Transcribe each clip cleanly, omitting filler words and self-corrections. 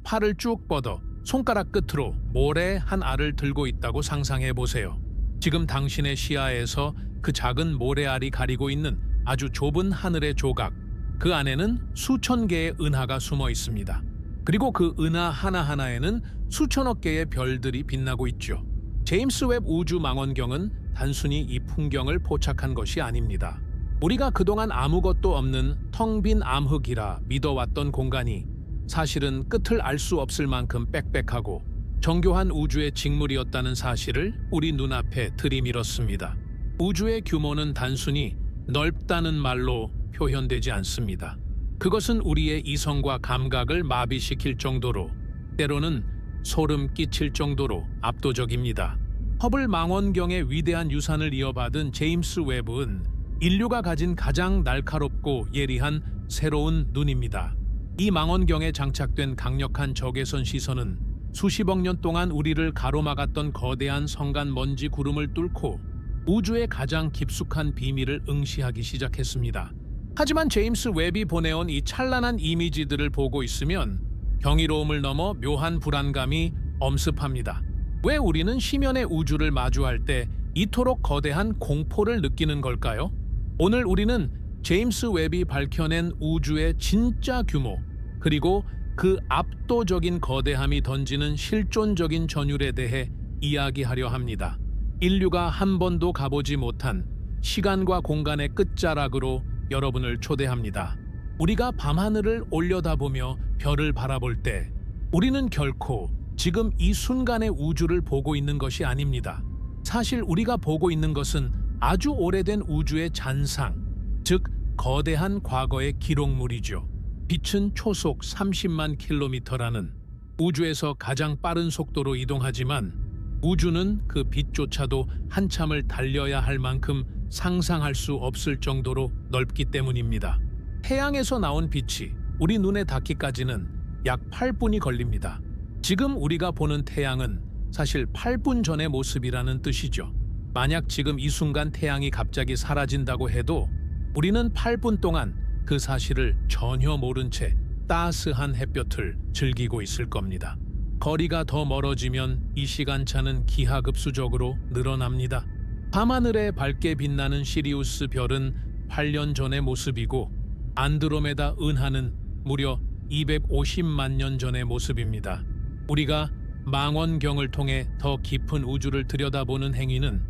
팔을 쭉 뻗어 손가락 끝으로 모래 한 알을 들고 있다고 상상해 보세요. 지금 당신의 시야에서 그 작은 모래알이 가리고 있는 아주 좁은 하늘의 조각, 그 안에는 수천 개의 은하가 숨어 있습니다. 그리고 그 은하 하나하나에는 수천억 개의 별들이 빛나고 있죠. 제임스 웹 우주 망원경은 단순히 이 풍경을 포착한 것이 아닙니다. 우리가 그동안 아무것도 없는 텅 빈 암흑이라 믿어왔던 공간이 사실은 끝을 알 수 없을 만큼 빽빽하고 정교한 우주의 직물이었다는 사실을 우리 눈앞에 들이밀었습니다. 우주의 규모는 단순히 넓다는 말로 표현되지 않습니다. 그것은 우리의 이성과 감각을 마비시킬 정도로, 때로는 소름 끼칠 정도로 압도적입니다. 허블 망원경의 위대한 유산을 이어받은 제임스 웹은 인류가 가진 가장 날카롭고 예리한 새로운 눈입니다. 이 망원경에 장착된 강력한 적외선 시선은 수십억 년 동안 우리를 가로막았던 거대한 성간 먼지 구름을 뚫고 우주의 가장 깊숙한 비밀을 응시하기 시작했습니다. 하지만 제임스 웹이 보내온 이 찬란한 이미지들을 보고 있으면 경이로움을 넘어 묘한 불안감이 엄습합니다. 왜 우리는 심연의 우주를 마주할 때 이토록 거대한 공포를 느끼는 걸까요? 오늘 우리는 제임스 웹이 밝혀낸 우주의 진짜 규모, 그리고 그 압도적인 거대함이 던지는 실존적인 전율에 대해 이야기하려 합니다. 인류가 한 번도 가보지 못한 시간과 공간의 끝자락으로 여러분을 초대합니다. 우리가 밤하늘을 올려다보며 별을 바라볼 때 우리는 결코 지금 이 순간의 우주를 보고 있는 것이 아닙니다. 사실 우리가 보고 있는 것은 아주 오래된 우주의 잔상, 즉 거대한 과거의 기록물이죠. 빛은 초속 30만 킬로미터라는 우주에서 가장 빠른 속도로 이동하지만 우주는 그 빛조차도 한참을 달려야 할 만큼 상상할 수 없을 정도로 넓기 때문입니다. 태양에서 나온 빛이 우리 눈에 닿기까지는 약 8분이 걸립니다. 지금 우리가 보는 태양은 사실 8분 전의 모습이라는 뜻이죠. 만약 지금 이 순간 태양이 갑자기 사라진다고 해도 우리는 8분 동안 그 사실을 전혀 모른 채 따스한 햇볕을 즐기고 있을 겁니다. 거리가 더 멀어지면 이 시간차는 기하급수적으로 늘어납니다. 밤하늘에 밝게 빛나는 시리우스 별은 8년 전의 모습이고 안드로메다 은하는 무려 250만 년 전의 모습입니다. 우리가 망원경을 통해 더 깊은 우주를 들여다보는 행위는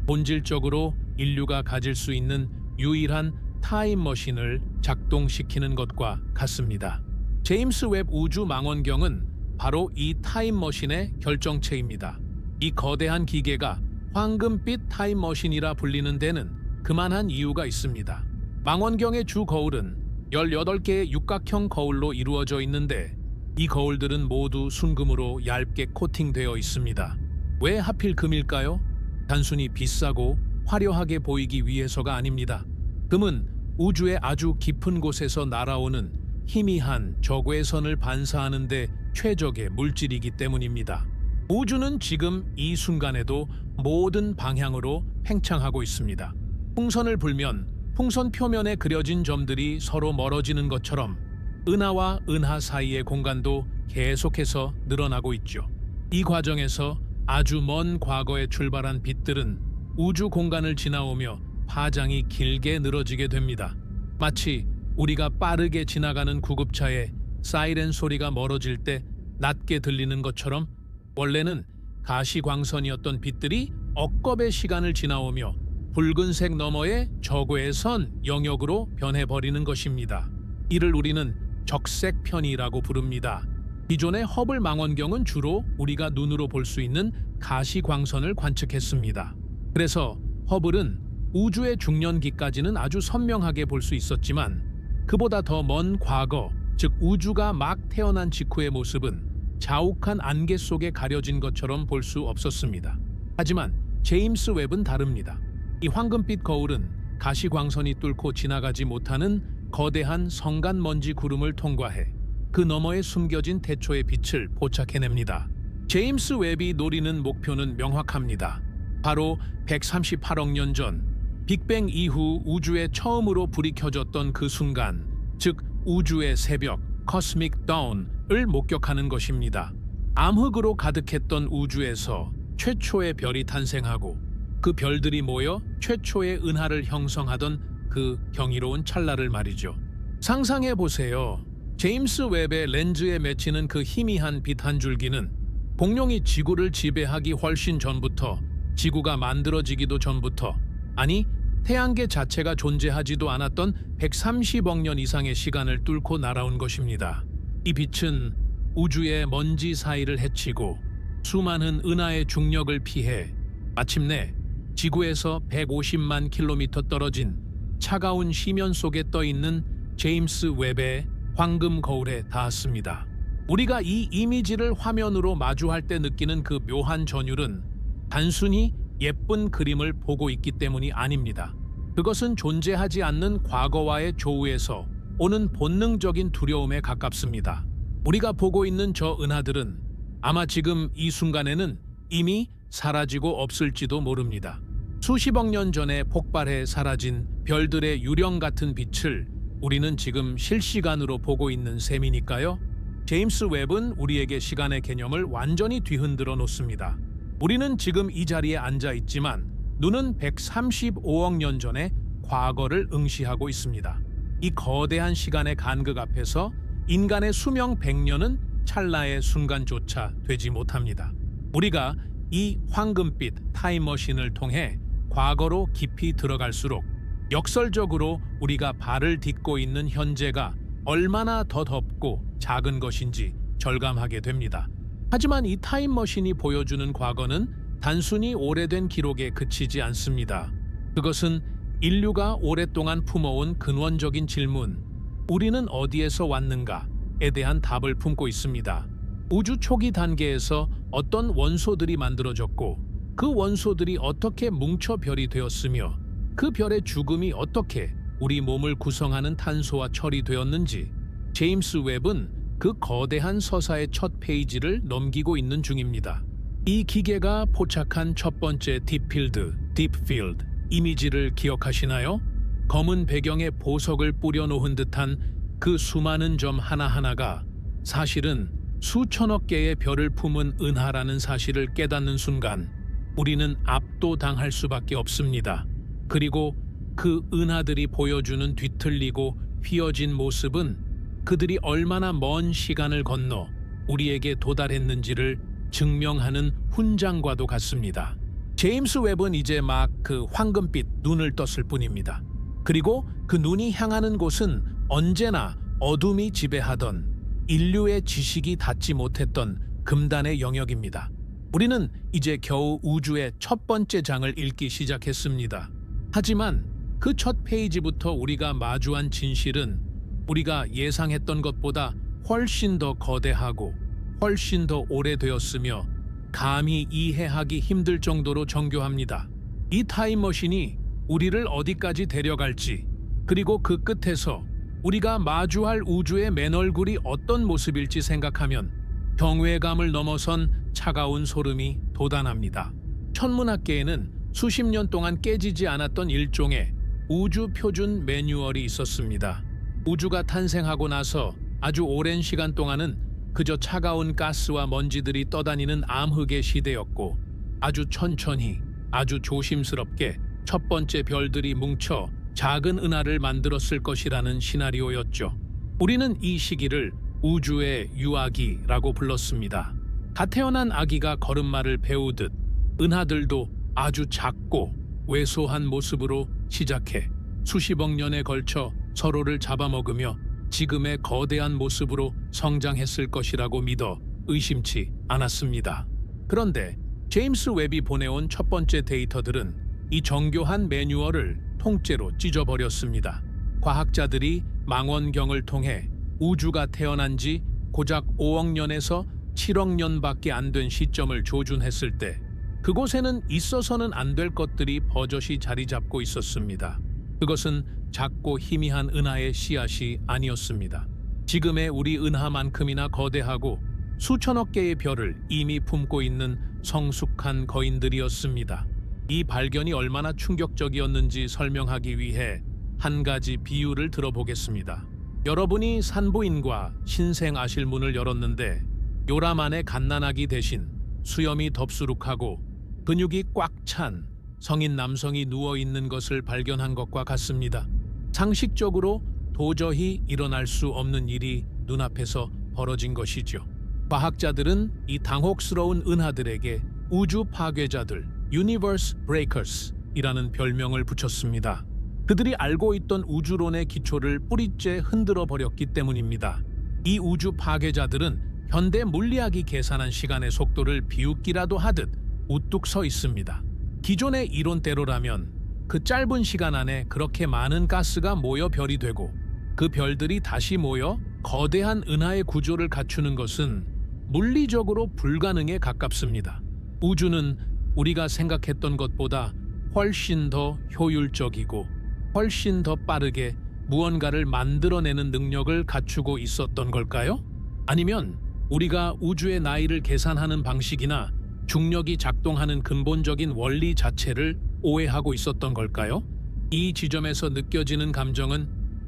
본질적으로 인류가 가질 수 있는 유일한 타임머신을 작동시키는 것과 같습니다. 제임스 웹 우주 망원경은 바로 이 타임머신의 결정체입니다. 이 거대한 기계가 황금빛 타임머신이라 불리는 데는 그만한 이유가 있습니다. 망원경의 주 거울은 18개의 육각형 거울로 이루어져 있는데 이 거울들은 모두 순금으로 얇게 코팅되어 있습니다. 왜 하필 금일까요? 단순히 비싸고 화려하게 보이기 위해서가 아닙니다. 금은 우주의 아주 깊은 곳에서 날아오는 희미한 적외선을 반사하는 데 최적의 물질이기 때문입니다. 우주는 지금 이 순간에도 모든 방향으로 팽창하고 있습니다. 풍선을 불면 풍선 표면에 그려진 점들이 서로 멀어지는 것처럼 은하와 은하 사이의 공간도 계속해서 늘어나고 있죠. 이 과정에서 아주 먼 과거에 출발한 빛들은 우주 공간을 지나오며 파장이 길게 늘어지게 됩니다. 마치 우리가 빠르게 지나가는 구급차에 사이렌 소리가 멀어질 때 낮게 들리는 것처럼 원래는 가시광선이었던 빛들이 억겁의 시간을 지나오며 붉은색 너머의 적외선 영역으로 변해버리는 것입니다. 이를 우리는 적색편이라고 부릅니다. 기존의 허블 망원경은 주로 우리가 눈으로 볼 수 있는 가시광선을 관측했습니다. 그래서 허블은 우주의 중년기까지는 아주 선명하게 볼 수 있었지만 그보다 더 먼 과거, 즉 우주가 막 태어난 직후의 모습은 자욱한 안개 속에 가려진 것처럼 볼 수 없었습니다. 하지만 제임스 웹은 다릅니다. 이 황금빛 거울은 가시광선이 뚫고 지나가지 못하는 거대한 성간 먼지 구름을 통과해 그 너머에 숨겨진 태초의 빛을 포착해냅니다. 제임스 웹이 노리는 목표는 명확합니다. 바로 138억 년 전 빅뱅 이후 우주에 처음으로 불이 켜졌던 그 순간, 즉 우주의 새벽, 코스믹 다운, 목격하는 것입니다. 암흑으로 가득했던 우주에서 최초의 별이 탄생하고 그 별들이 모여 최초의 은하를 형성하던 그 경이로운 찰나를 말이죠. 상상해 보세요. 제임스 웹의 렌즈에 맺히는 그 희미한 빛 한 줄기는 공룡이 지구를 지배하기 훨씬 전부터, 지구가 만들어지기도 전부터, 아니 태양계 자체가 존재하지도 않았던 130억 년 이상의 시간을 뚫고 날아온 것입니다. 이 빛은 우주의 먼지 사이를 헤치고 수많은 은하의 중력을 피해 마침내 지구에서 150만 킬로미터 떨어진 차가운 심연 속에 떠 있는 제임스 웹의 황금 거울에 닿았습니다. 우리가 이 이미지를 화면으로 마주할 때 느끼는 그 묘한 전율은 단순히 예쁜 그림을 보고 있기 때문이 아닙니다. 그것은 존재하지 않는 과거와의 조우에서 오는 본능적인 두려움에 가깝습니다. 우리가 보고 있는 저 은하들은 아마 지금 이 순간에는 이미 사라지고 없을지도 모릅니다. 수십억 년 전에 폭발해 사라진 별들의 유령 같은 빛을 우리는 지금 실시간으로 보고 있는 셈이니까요. 제임스 웹은 우리에게 시간의 개념을 완전히 뒤흔들어 놓습니다. 우리는 지금 이 자리에 앉아 있지만 눈은 135억 년 전의 과거를 응시하고 있습니다. 이 거대한 시간의 간극 앞에서 인간의 수명 100년은 찰나의 순간조차 되지 못합니다. 우리가 이 황금빛 타임머신을 통해 과거로 깊이 들어갈수록 역설적으로 우리가 발을 딛고 있는 현재가 얼마나 더 덥고 작은 것인지 절감하게 됩니다. 하지만 이 타임머신이 보여주는 과거는 단순히 오래된 기록에 그치지 않습니다. 그것은 인류가 오랫동안 품어온 근원적인 질문, 우리는 어디에서 왔는가에 대한 답을 품고 있습니다. 우주 초기 단계에서 어떤 원소들이 만들어졌고 그 원소들이 어떻게 뭉쳐 별이 되었으며 그 별의 죽음이 어떻게 우리 몸을 구성하는 탄소와 처리되었는지 제임스 웹은 그 거대한 서사의 첫 페이지를 넘기고 있는 중입니다. 이 기계가 포착한 첫 번째 딥필드 이미지를 기억하시나요? 검은 배경에 보석을 뿌려놓은 듯한 그 수많은 점 하나하나가 사실은 수천억 개의 별을 품은 은하라는 사실을 깨닫는 순간 우리는 압도당할 수밖에 없습니다. 그리고 그 은하들이 보여주는 뒤틀리고 휘어진 모습은 그들이 얼마나 먼 시간을 건너 우리에게 도달했는지를 증명하는 훈장과도 같습니다. 제임스 웹은 이제 막 그 황금빛 눈을 떴을 뿐입니다. 그리고 그 눈이 향하는 곳은 언제나 어둠이 지배하던 인류의 지식이 닿지 못했던 금단의 영역입니다. 우리는 이제 겨우 우주의 첫 번째 장을 읽기 시작했습니다. 하지만 그 첫 페이지부터 우리가 마주한 진실은 우리가 예상했던 것보다 훨씬 더 거대하고 훨씬 더 오래되었으며 감히 이해하기 힘들 정도로 정교합니다. 이 타임머신이 우리를 어디까지 데려갈지, 그리고 그 끝에서 우리가 마주할 우주의 맨얼굴이 어떤 모습일지 생각하면 경외감을 넘어선 차가운 소름이 돋아납니다. 천문학계에는 수십 년 동안 깨지지 않았던 일종의 우주 표준 매뉴얼이 있었습니다. 우주가 탄생하고 나서 아주 오랜 시간 동안은 그저 차가운 가스와 먼지들이 떠다니는 암흑의 시대였고 아주 천천히, 아주 조심스럽게 첫 번째 별들이 뭉쳐 작은 은하를 만들었을 것이라는 시나리오였죠. 우리는 이 시기를 우주의 유아기라고 불렀습니다. 갓 태어난 아기가 걸음마를 배우듯 은하들도 아주 작고 왜소한 모습으로 시작해 수십억 년에 걸쳐 서로를 잡아먹으며 지금의 거대한 모습으로 성장했을 것이라고 믿어 의심치 않았습니다. 그런데 제임스 웹이 보내온 첫 번째 데이터들은 이 정교한 매뉴얼을 통째로 찢어버렸습니다. 과학자들이 망원경을 통해 우주가 태어난 지 고작 5억 년에서 7억 년밖에 안 된 시점을 조준했을 때 그곳에는 있어서는 안 될 것들이 버젓이 자리 잡고 있었습니다. 그것은 작고 희미한 은하의 씨앗이 아니었습니다. 지금의 우리 은하만큼이나 거대하고 수천억 개의 별을 이미 품고 있는 성숙한 거인들이었습니다. 이 발견이 얼마나 충격적이었는지 설명하기 위해 한 가지 비유를 들어보겠습니다. 여러분이 산부인과 신생아실 문을 열었는데 요람 안에 갓난아기 대신 수염이 덥수룩하고 근육이 꽉 찬 성인 남성이 누워 있는 것을 발견한 것과 같습니다. 상식적으로 도저히 일어날 수 없는 일이 눈앞에서 벌어진 것이죠. 과학자들은 이 당혹스러운 은하들에게 우주 파괴자들, Universe Breakers이라는 별명을 붙였습니다. 그들이 알고 있던 우주론의 기초를 뿌리째 흔들어 버렸기 때문입니다. 이 우주 파괴자들은 현대 물리학이 계산한 시간의 속도를 비웃기라도 하듯 우뚝 서 있습니다. 기존의 이론대로라면 그 짧은 시간 안에 그렇게 많은 가스가 모여 별이 되고 그 별들이 다시 모여 거대한 은하의 구조를 갖추는 것은 물리적으로 불가능에 가깝습니다. 우주는 우리가 생각했던 것보다 훨씬 더 효율적이고 훨씬 더 빠르게 무언가를 만들어내는 능력을 갖추고 있었던 걸까요? 아니면 우리가 우주의 나이를 계산하는 방식이나 중력이 작동하는 근본적인 원리 자체를 오해하고 있었던 걸까요? 이 지점에서 느껴지는 감정은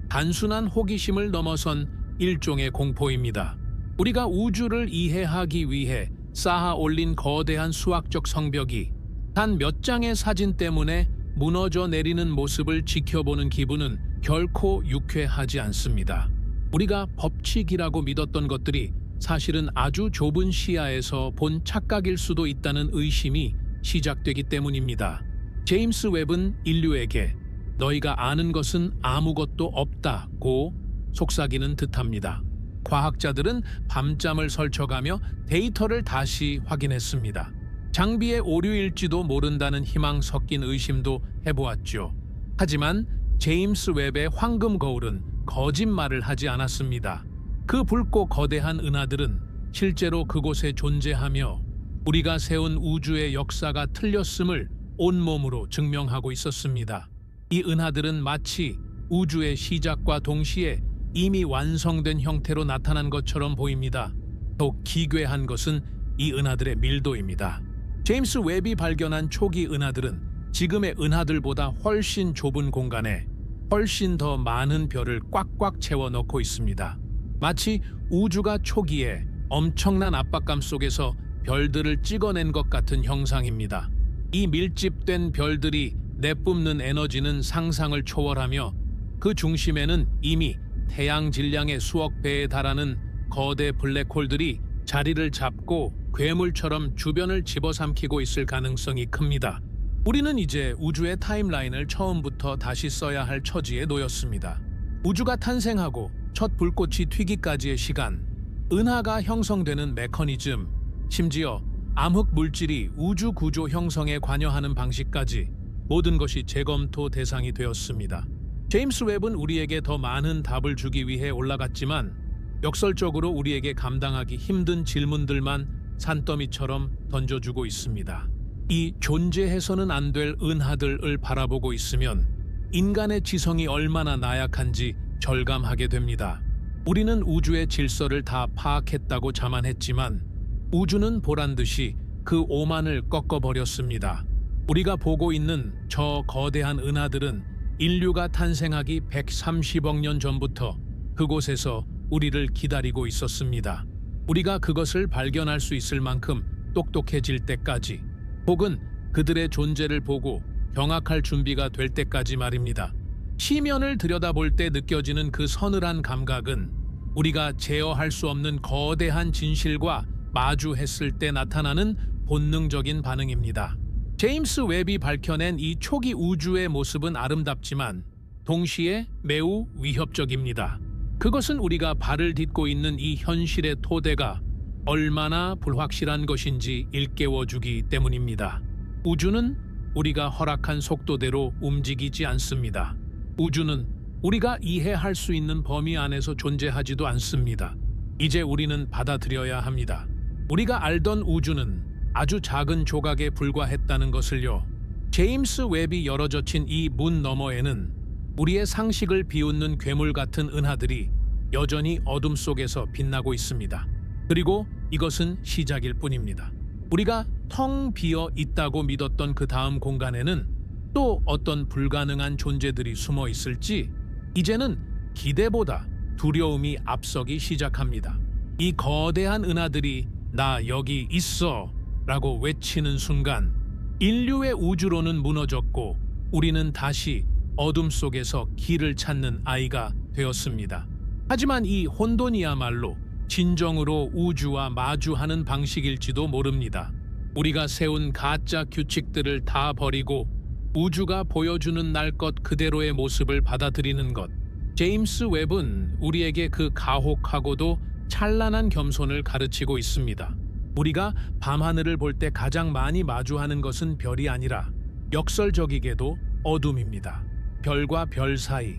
단순한 호기심을 넘어선 일종의 공포입니다. 우리가 우주를 이해하기 위해 쌓아 올린 거대한 수학적 성벽이 단 몇 장의 사진 때문에 무너져 내리는 모습을 지켜보는 기분은 결코 유쾌하지 않습니다. 우리가 법칙이라고 믿었던 것들이 사실은 아주 좁은 시야에서 본 착각일 수도 있다는 의심이 시작되기 때문입니다. 제임스 웹은 인류에게 너희가 아는 것은 아무것도 없다고 속삭이는 듯합니다. 과학자들은 밤잠을 설쳐가며 데이터를 다시 확인했습니다. 장비의 오류일지도 모른다는 희망 섞인 의심도 해보았죠. 하지만 제임스 웹의 황금 거울은 거짓말을 하지 않았습니다. 그 붉고 거대한 은하들은 실제로 그곳에 존재하며 우리가 세운 우주의 역사가 틀렸음을 온몸으로 증명하고 있었습니다. 이 은하들은 마치 우주의 시작과 동시에 이미 완성된 형태로 나타난 것처럼 보입니다. 더욱 기괴한 것은 이 은하들의 밀도입니다. 제임스 웹이 발견한 초기 은하들은 지금의 은하들보다 훨씬 좁은 공간에 훨씬 더 많은 별을 꽉꽉 채워 넣고 있습니다. 마치 우주가 초기에 엄청난 압박감 속에서 별들을 찍어낸 것 같은 형상입니다. 이 밀집된 별들이 내뿜는 에너지는 상상을 초월하며 그 중심에는 이미 태양 질량의 수억 배에 달하는 거대 블랙홀들이 자리를 잡고 괴물처럼 주변을 집어삼키고 있을 가능성이 큽니다. 우리는 이제 우주의 타임라인을 처음부터 다시 써야 할 처지에 놓였습니다. 우주가 탄생하고 첫 불꽃이 튀기까지의 시간, 은하가 형성되는 메커니즘, 심지어 암흑 물질이 우주 구조 형성에 관여하는 방식까지 모든 것이 재검토 대상이 되었습니다. 제임스 웹은 우리에게 더 많은 답을 주기 위해 올라갔지만 역설적으로 우리에게 감당하기 힘든 질문들만 산더미처럼 던져주고 있습니다. 이 존재해서는 안 될 은하들을 바라보고 있으면 인간의 지성이 얼마나 나약한지 절감하게 됩니다. 우리는 우주의 질서를 다 파악했다고 자만했지만 우주는 보란듯이 그 오만을 꺾어버렸습니다. 우리가 보고 있는 저 거대한 은하들은 인류가 탄생하기 130억 년 전부터 그곳에서 우리를 기다리고 있었습니다. 우리가 그것을 발견할 수 있을 만큼 똑똑해질 때까지, 혹은 그들의 존재를 보고 경악할 준비가 될 때까지 말입니다. 시면을 들여다볼 때 느껴지는 그 서늘한 감각은 우리가 제어할 수 없는 거대한 진실과 마주했을 때 나타나는 본능적인 반응입니다. 제임스 웹이 밝혀낸 이 초기 우주의 모습은 아름답지만 동시에 매우 위협적입니다. 그것은 우리가 발을 딛고 있는 이 현실의 토대가 얼마나 불확실한 것인지 일깨워주기 때문입니다. 우주는 우리가 허락한 속도대로 움직이지 않습니다. 우주는 우리가 이해할 수 있는 범위 안에서 존재하지도 않습니다. 이제 우리는 받아들여야 합니다. 우리가 알던 우주는 아주 작은 조각에 불과했다는 것을요. 제임스 웹이 열어젖힌 이 문 너머에는 우리의 상식을 비웃는 괴물 같은 은하들이 여전히 어둠 속에서 빛나고 있습니다. 그리고 이것은 시작일 뿐입니다. 우리가 텅 비어 있다고 믿었던 그 다음 공간에는 또 어떤 불가능한 존재들이 숨어 있을지 이제는 기대보다 두려움이 앞서기 시작합니다. 이 거대한 은하들이 "나 여기 있어" 라고 외치는 순간 인류의 우주로는 무너졌고 우리는 다시 어둠 속에서 길을 찾는 아이가 되었습니다. 하지만 이 혼돈이야말로 진정으로 우주와 마주하는 방식일지도 모릅니다. 우리가 세운 가짜 규칙들을 다 버리고 우주가 보여주는 날 것 그대로의 모습을 받아들이는 것. 제임스 웹은 우리에게 그 가혹하고도 찬란한 겸손을 가르치고 있습니다. 우리가 밤하늘을 볼 때 가장 많이 마주하는 것은 별이 아니라 역설적이게도 어둠입니다. 별과 별 사이,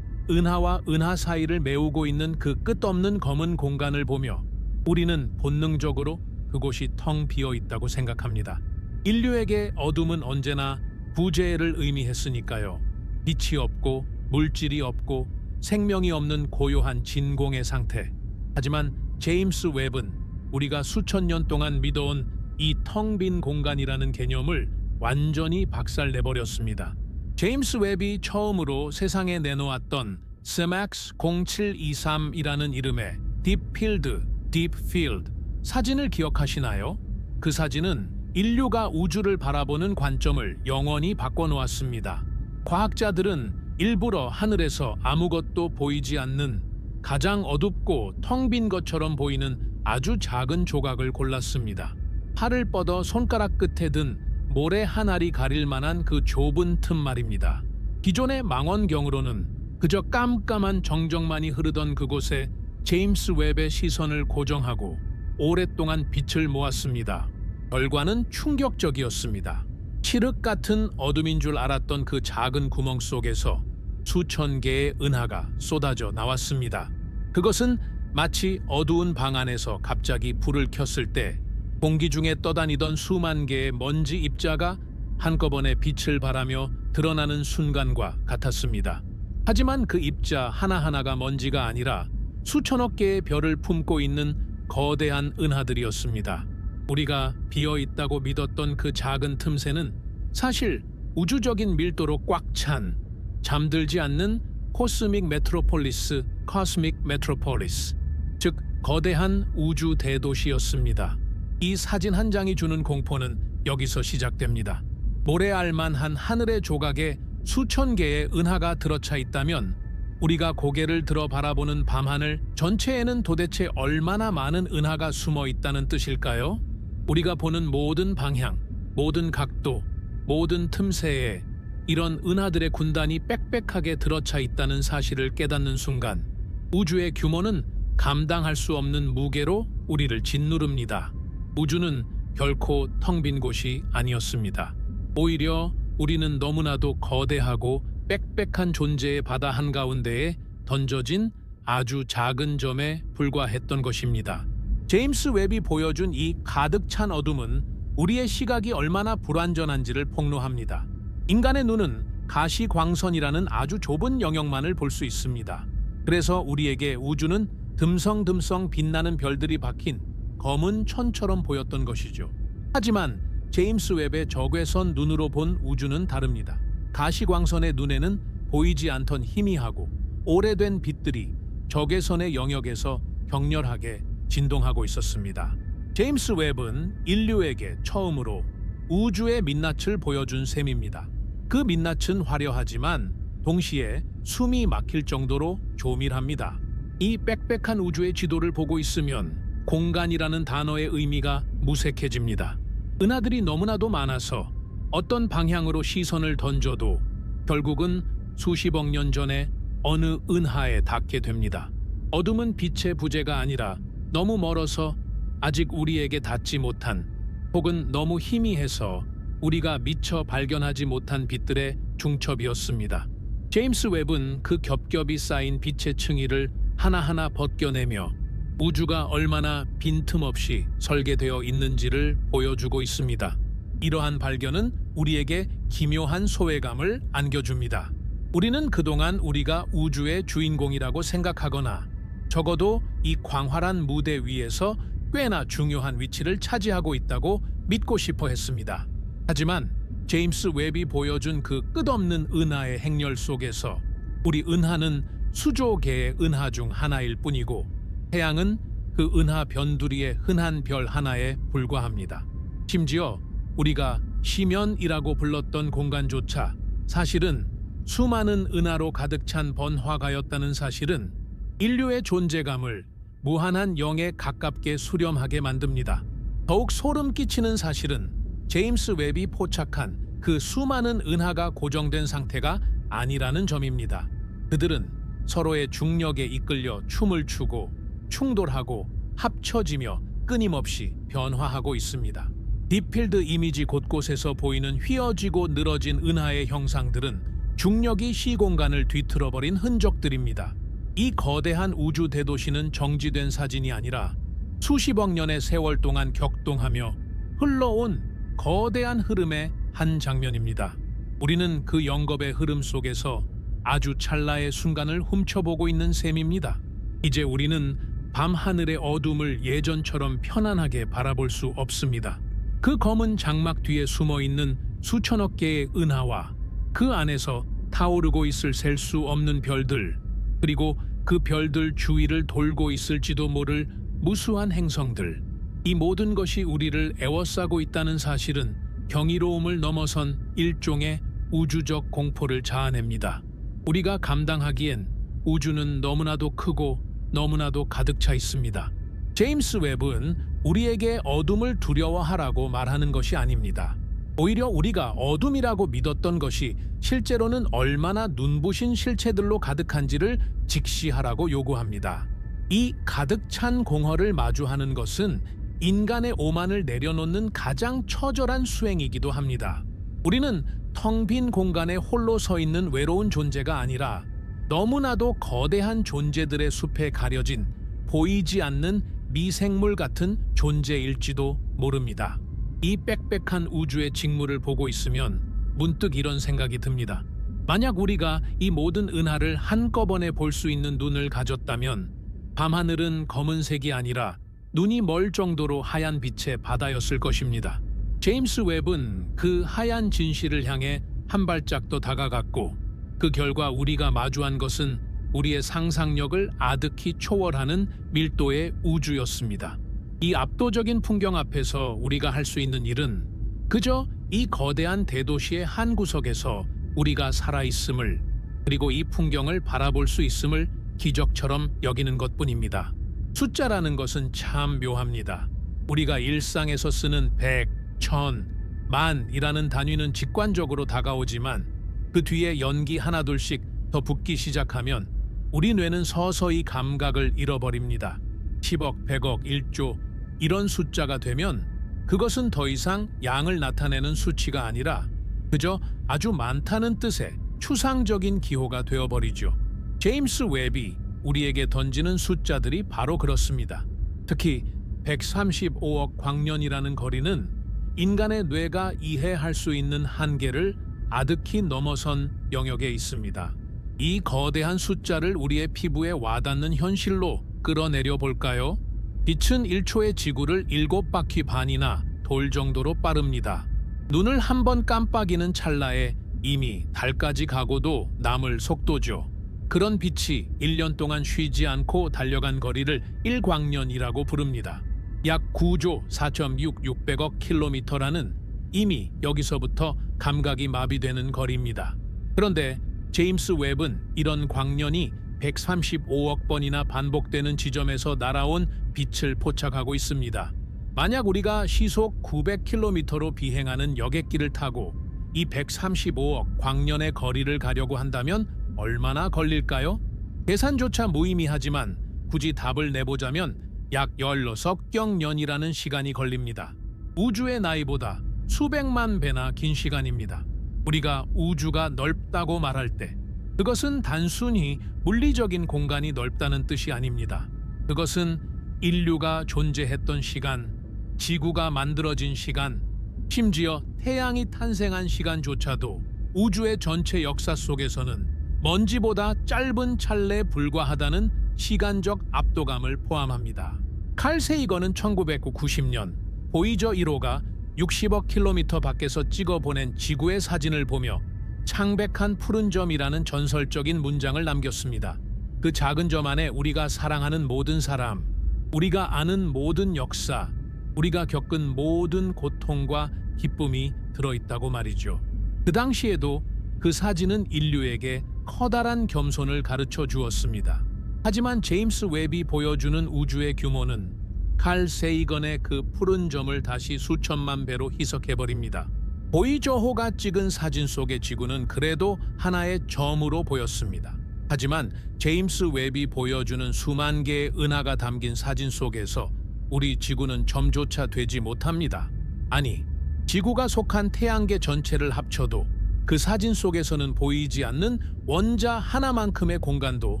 은하와 은하 사이를 메우고 있는 그 끝없는 검은 공간을 보며 우리는 본능적으로 그곳이 텅 비어 있다고 생각합니다. 인류에게 어둠은 언제나 부재를 의미했으니까요. 빛이 없고 물질이 없고 생명이 없는 고요한 진공의 상태. 하지만 제임스 웹은 우리가 수천 년 동안 믿어온 이 텅 빈 공간이라는 개념을 완전히 박살내버렸습니다. 제임스 웹이 처음으로 세상에 내놓았던 SMAX 0723이라는 이름의 딥필드, 딥필드 사진을 기억하시나요? 그 사진은 인류가 우주를 바라보는 관점을 영원히 바꿔놓았습니다. 과학자들은 일부러 하늘에서 아무것도 보이지 않는 가장 어둡고 텅 빈 것처럼 보이는 아주 작은 조각을 골랐습니다. 팔을 뻗어 손가락 끝에 든 모래 한 알이 가릴 만한 그 좁은 틈 말입니다. 기존의 망원경으로는 그저 깜깜한 정적만이 흐르던 그곳에 제임스 웹의 시선을 고정하고 오랫동안 빛을 모았습니다. 결과는 충격적이었습니다. 칠흑 같은 어둠인 줄 알았던 그 작은 구멍 속에서 수천 개의 은하가 쏟아져 나왔습니다. 그것은 마치 어두운 방 안에서 갑자기 불을 켰을 때 공기 중에 떠다니던 수만 개의 먼지 입자가 한꺼번에 빛을 발하며 드러나는 순간과 같았습니다. 하지만 그 입자 하나하나가 먼지가 아니라 수천억 개의 별을 품고 있는 거대한 은하들이었습니다. 우리가 비어있다고 믿었던 그 작은 틈새는 사실 우주적인 밀도로 꽉 찬 잠들지 않는 코스믹 메트로폴리스, 코스믹 메트로폴리스, 즉 거대한 우주 대도시였습니다. 이 사진 한 장이 주는 공포는 여기서 시작됩니다. 모래알만한 하늘의 조각에 수천 개의 은하가 들어차 있다면 우리가 고개를 들어 바라보는 밤하늘 전체에는 도대체 얼마나 많은 은하가 숨어 있다는 뜻일까요? 우리가 보는 모든 방향, 모든 각도, 모든 틈새에 이런 은하들의 군단이 빽빽하게 들어차 있다는 사실을 깨닫는 순간 우주의 규모는 감당할 수 없는 무게로 우리를 짓누릅니다. 우주는 결코 텅 빈 곳이 아니었습니다. 오히려 우리는 너무나도 거대하고 빽빽한 존재의 바다 한가운데에 던져진 아주 작은 점에 불과했던 것입니다. 제임스 웹이 보여준 이 가득 찬 어둠은 우리의 시각이 얼마나 불완전한지를 폭로합니다. 인간의 눈은 가시광선이라는 아주 좁은 영역만을 볼 수 있습니다. 그래서 우리에게 우주는 듬성듬성 빛나는 별들이 박힌 검은 천처럼 보였던 것이죠. 하지만 제임스 웹의 적외선 눈으로 본 우주는 다릅니다. 가시광선의 눈에는 보이지 않던 희미하고 오래된 빛들이 적외선의 영역에서 격렬하게 진동하고 있었습니다. 제임스 웹은 인류에게 처음으로 우주의 민낯을 보여준 셈입니다. 그 민낯은 화려하지만 동시에 숨이 막힐 정도로 조밀합니다. 이 빽빽한 우주의 지도를 보고 있으면 공간이라는 단어의 의미가 무색해집니다. 은하들이 너무나도 많아서 어떤 방향으로 시선을 던져도 결국은 수십억 년 전에 어느 은하에 닿게 됩니다. 어둠은 빛의 부재가 아니라 너무 멀어서 아직 우리에게 닿지 못한 혹은 너무 희미해서 우리가 미처 발견하지 못한 빛들의 중첩이었습니다. 제임스 웹은 그 겹겹이 쌓인 빛의 층위를 하나하나 벗겨내며 우주가 얼마나 빈틈없이 설계되어 있는지를 보여주고 있습니다. 이러한 발견은 우리에게 기묘한 소외감을 안겨줍니다. 우리는 그동안 우리가 우주의 주인공이라고 생각하거나 적어도 이 광활한 무대 위에서 꽤나 중요한 위치를 차지하고 있다고 믿고 싶어 했습니다. 하지만 제임스 웹이 보여준 그 끝없는 은하의 행렬 속에서 우리 은하는 수조 개의 은하 중 하나일 뿐이고 태양은 그 은하 변두리의 흔한 별 하나에 불과합니다. 심지어 우리가 심연이라고 불렀던 공간조차 사실은 수많은 은하로 가득 찬 번화가였다는 사실은 인류의 존재감을 무한한 영에 가깝게 수렴하게 만듭니다. 더욱 소름 끼치는 사실은 제임스 웹이 포착한 그 수많은 은하가 고정된 상태가 아니라는 점입니다. 그들은 서로의 중력에 이끌려 춤을 추고 충돌하고 합쳐지며 끊임없이 변화하고 있습니다. 딥필드 이미지 곳곳에서 보이는 휘어지고 늘어진 은하의 형상들은 중력이 시공간을 뒤틀어버린 흔적들입니다. 이 거대한 우주 대도시는 정지된 사진이 아니라 수십억 년의 세월 동안 격동하며 흘러온 거대한 흐름의 한 장면입니다. 우리는 그 영겁의 흐름 속에서 아주 찰나의 순간을 훔쳐보고 있는 셈입니다. 이제 우리는 밤하늘의 어둠을 예전처럼 편안하게 바라볼 수 없습니다. 그 검은 장막 뒤에 숨어있는 수천억 개의 은하와 그 안에서 타오르고 있을 셀 수 없는 별들, 그리고 그 별들 주위를 돌고 있을지도 모를 무수한 행성들, 이 모든 것이 우리를 에워싸고 있다는 사실은 경이로움을 넘어선 일종의 우주적 공포를 자아냅니다. 우리가 감당하기엔 우주는 너무나도 크고 너무나도 가득 차 있습니다. 제임스 웹은 우리에게 어둠을 두려워하라고 말하는 것이 아닙니다. 오히려 우리가 어둠이라고 믿었던 것이 실제로는 얼마나 눈부신 실체들로 가득한지를 직시하라고 요구합니다. 이 가득 찬 공허를 마주하는 것은 인간의 오만을 내려놓는 가장 처절한 수행이기도 합니다. 우리는 텅 빈 공간에 홀로 서 있는 외로운 존재가 아니라 너무나도 거대한 존재들의 숲에 가려진 보이지 않는 미생물 같은 존재일지도 모릅니다. 이 빽빽한 우주의 직무를 보고 있으면 문득 이런 생각이 듭니다. 만약 우리가 이 모든 은하를 한꺼번에 볼 수 있는 눈을 가졌다면 밤하늘은 검은색이 아니라 눈이 멀 정도로 하얀 빛의 바다였을 것입니다. 제임스 웹은 그 하얀 진실을 향해 한 발짝 더 다가갔고 그 결과 우리가 마주한 것은 우리의 상상력을 아득히 초월하는 밀도의 우주였습니다. 이 압도적인 풍경 앞에서 우리가 할 수 있는 일은 그저 이 거대한 대도시의 한 구석에서 우리가 살아있음을, 그리고 이 풍경을 바라볼 수 있음을 기적처럼 여기는 것뿐입니다. 숫자라는 것은 참 묘합니다. 우리가 일상에서 쓰는 100, 1000, 만이라는 단위는 직관적으로 다가오지만 그 뒤에 연기 하나둘씩 더 붙기 시작하면 우리 뇌는 서서히 감각을 잃어버립니다. 10억, 100억, 1조 이런 숫자가 되면 그것은 더 이상 양을 나타내는 수치가 아니라 그저 아주 많다는 뜻의 추상적인 기호가 되어버리죠. 제임스 웹이 우리에게 던지는 숫자들이 바로 그렇습니다. 특히 135억 광년이라는 거리는 인간의 뇌가 이해할 수 있는 한계를 아득히 넘어선 영역에 있습니다. 이 거대한 숫자를 우리의 피부에 와닿는 현실로 끌어내려 볼까요? 빛은 1초의 지구를 7바퀴 반이나 돌 정도로 빠릅니다. 눈을 한 번 깜빡이는 찰나에 이미 달까지 가고도 남을 속도죠. 그런 빛이 1년 동안 쉬지 않고 달려간 거리를 1광년이라고 부릅니다. 약 9조 4,600억 킬로미터라는 이미 여기서부터 감각이 마비되는 거리입니다. 그런데 제임스 웹은 이런 광년이 135억 번이나 반복되는 지점에서 날아온 빛을 포착하고 있습니다. 만약 우리가 시속 900km로 비행하는 여객기를 타고 이 135억 광년의 거리를 가려고 한다면 얼마나 걸릴까요? 계산조차 무의미하지만 굳이 답을 내보자면 약 16경년이라는 시간이 걸립니다. 우주의 나이보다 수백만 배나 긴 시간입니다. 우리가 우주가 넓다고 말할 때 그것은 단순히 물리적인 공간이 넓다는 뜻이 아닙니다. 그것은 인류가 존재했던 시간, 지구가 만들어진 시간, 심지어 태양이 탄생한 시간조차도 우주의 전체 역사 속에서는 먼지보다 짧은 찰나에 불과하다는 시간적 압도감을 포함합니다. 칼 세이건은 1990년 보이저 1호가 60억 킬로미터 밖에서 찍어보낸 지구의 사진을 보며 창백한 푸른 점이라는 전설적인 문장을 남겼습니다. 그 작은 점 안에 우리가 사랑하는 모든 사람, 우리가 아는 모든 역사, 우리가 겪은 모든 고통과 기쁨이 들어있다고 말이죠. 그 당시에도 그 사진은 인류에게 커다란 겸손을 가르쳐 주었습니다. 하지만 제임스 웹이 보여주는 우주의 규모는 칼 세이건의 그 푸른 점을 다시 수천만 배로 희석해버립니다. 보이저호가 찍은 사진 속의 지구는 그래도 하나의 점으로 보였습니다. 하지만 제임스 웹이 보여주는 수만 개의 은하가 담긴 사진 속에서 우리 지구는 점조차 되지 못합니다. 아니, 지구가 속한 태양계 전체를 합쳐도 그 사진 속에서는 보이지 않는 원자 하나만큼의 공간도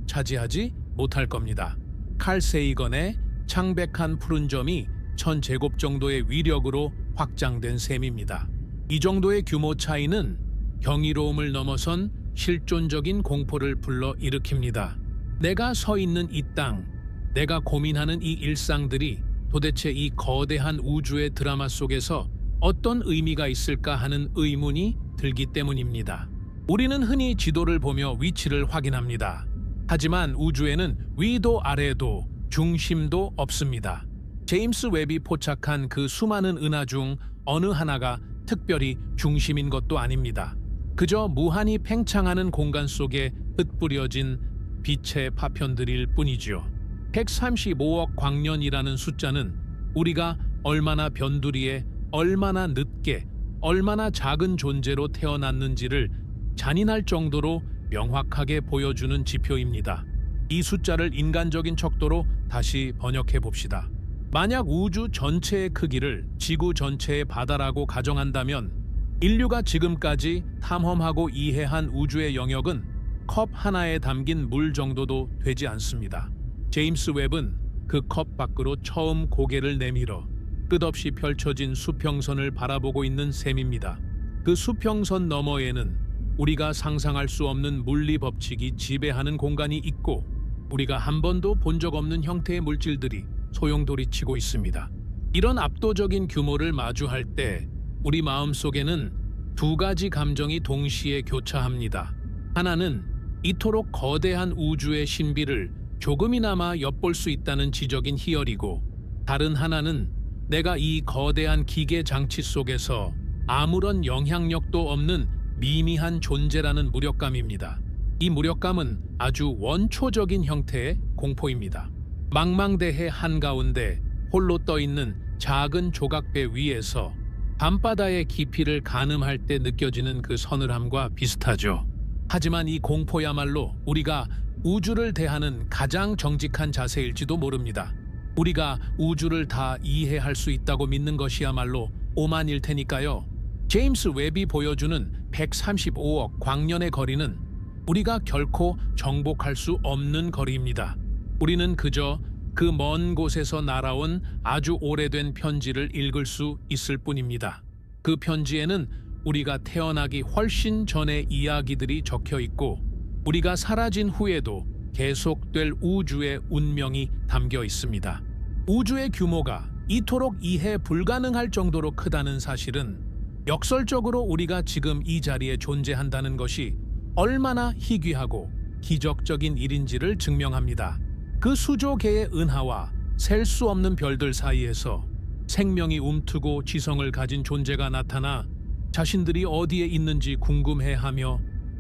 차지하지 못할 겁니다. 칼 세이건의 창백한 푸른 점이 1000제곱 정도의 위력으로 확장된 셈입니다. 이 정도의 규모 차이는 경이로움을 넘어선 실존적인 공포를 불러 일으킵니다. 내가 서 있는 이 땅, 내가 고민하는 이 일상들이 도대체 이 거대한 우주의 드라마 속에서 어떤 의미가 있을까 하는 의문이 들기 때문입니다. 우리는 흔히 지도를 보며 위치를 확인합니다. 하지만 우주에는 위도 아래도 중심도 없습니다. 제임스 웹이 포착한 그 수많은 은하 중 어느 하나가 특별히 중심인 것도 아닙니다. 그저 무한히 팽창하는 공간 속에 흩뿌려진 빛의 파편들일 뿐이지요. 135억 광년이라는 숫자는 우리가 얼마나 변두리에 얼마나 늦게 얼마나 작은 존재로 태어났는지를 잔인할 정도로 명확하게 보여주는 지표입니다. 이 숫자를 인간적인 척도로 다시 번역해 봅시다. 만약 우주 전체의 크기를 지구 전체의 바다라고 가정한다면 인류가 지금까지 탐험하고 이해한 우주의 영역은 컵 하나에 담긴 물 정도도 되지 않습니다. 제임스 웹은 그 컵 밖으로 처음 고개를 내밀어 끝없이 펼쳐진 수평선을 바라보고 있는 셈입니다. 그 수평선 너머에는 우리가 상상할 수 없는 물리 법칙이 지배하는 공간이 있고 우리가 한 번도 본 적 없는 형태의 물질들이 소용돌이치고 있습니다. 이런 압도적인 규모를 마주할 때 우리 마음속에는 두 가지 감정이 동시에 교차합니다. 하나는 이토록 거대한 우주의 신비를 조금이나마 엿볼 수 있다는 지적인 희열이고, 다른 하나는 내가 이 거대한 기계 장치 속에서 아무런 영향력도 없는 미미한 존재라는 무력감입니다. 이 무력감은 아주 원초적인 형태의 공포입니다. 망망대해 한가운데 홀로 떠있는 작은 조각배 위에서 밤바다의 깊이를 가늠할 때 느껴지는 그 서늘함과 비슷하죠. 하지만 이 공포야말로 우리가 우주를 대하는 가장 정직한 자세일지도 모릅니다. 우리가 우주를 다 이해할 수 있다고 믿는 것이야말로 오만일 테니까요. 제임스 웹이 보여주는 135억 광년의 거리는 우리가 결코 정복할 수 없는 거리입니다. 우리는 그저 그 먼 곳에서 날아온 아주 오래된 편지를 읽을 수 있을 뿐입니다. 그 편지에는 우리가 태어나기 훨씬 전의 이야기들이 적혀 있고 우리가 사라진 후에도 계속될 우주의 운명이 담겨 있습니다. 우주의 규모가 이토록 이해 불가능할 정도로 크다는 사실은 역설적으로 우리가 지금 이 자리에 존재한다는 것이 얼마나 희귀하고 기적적인 일인지를 증명합니다. 그 수조 개의 은하와 셀 수 없는 별들 사이에서 생명이 움트고 지성을 가진 존재가 나타나 자신들이 어디에 있는지 궁금해하며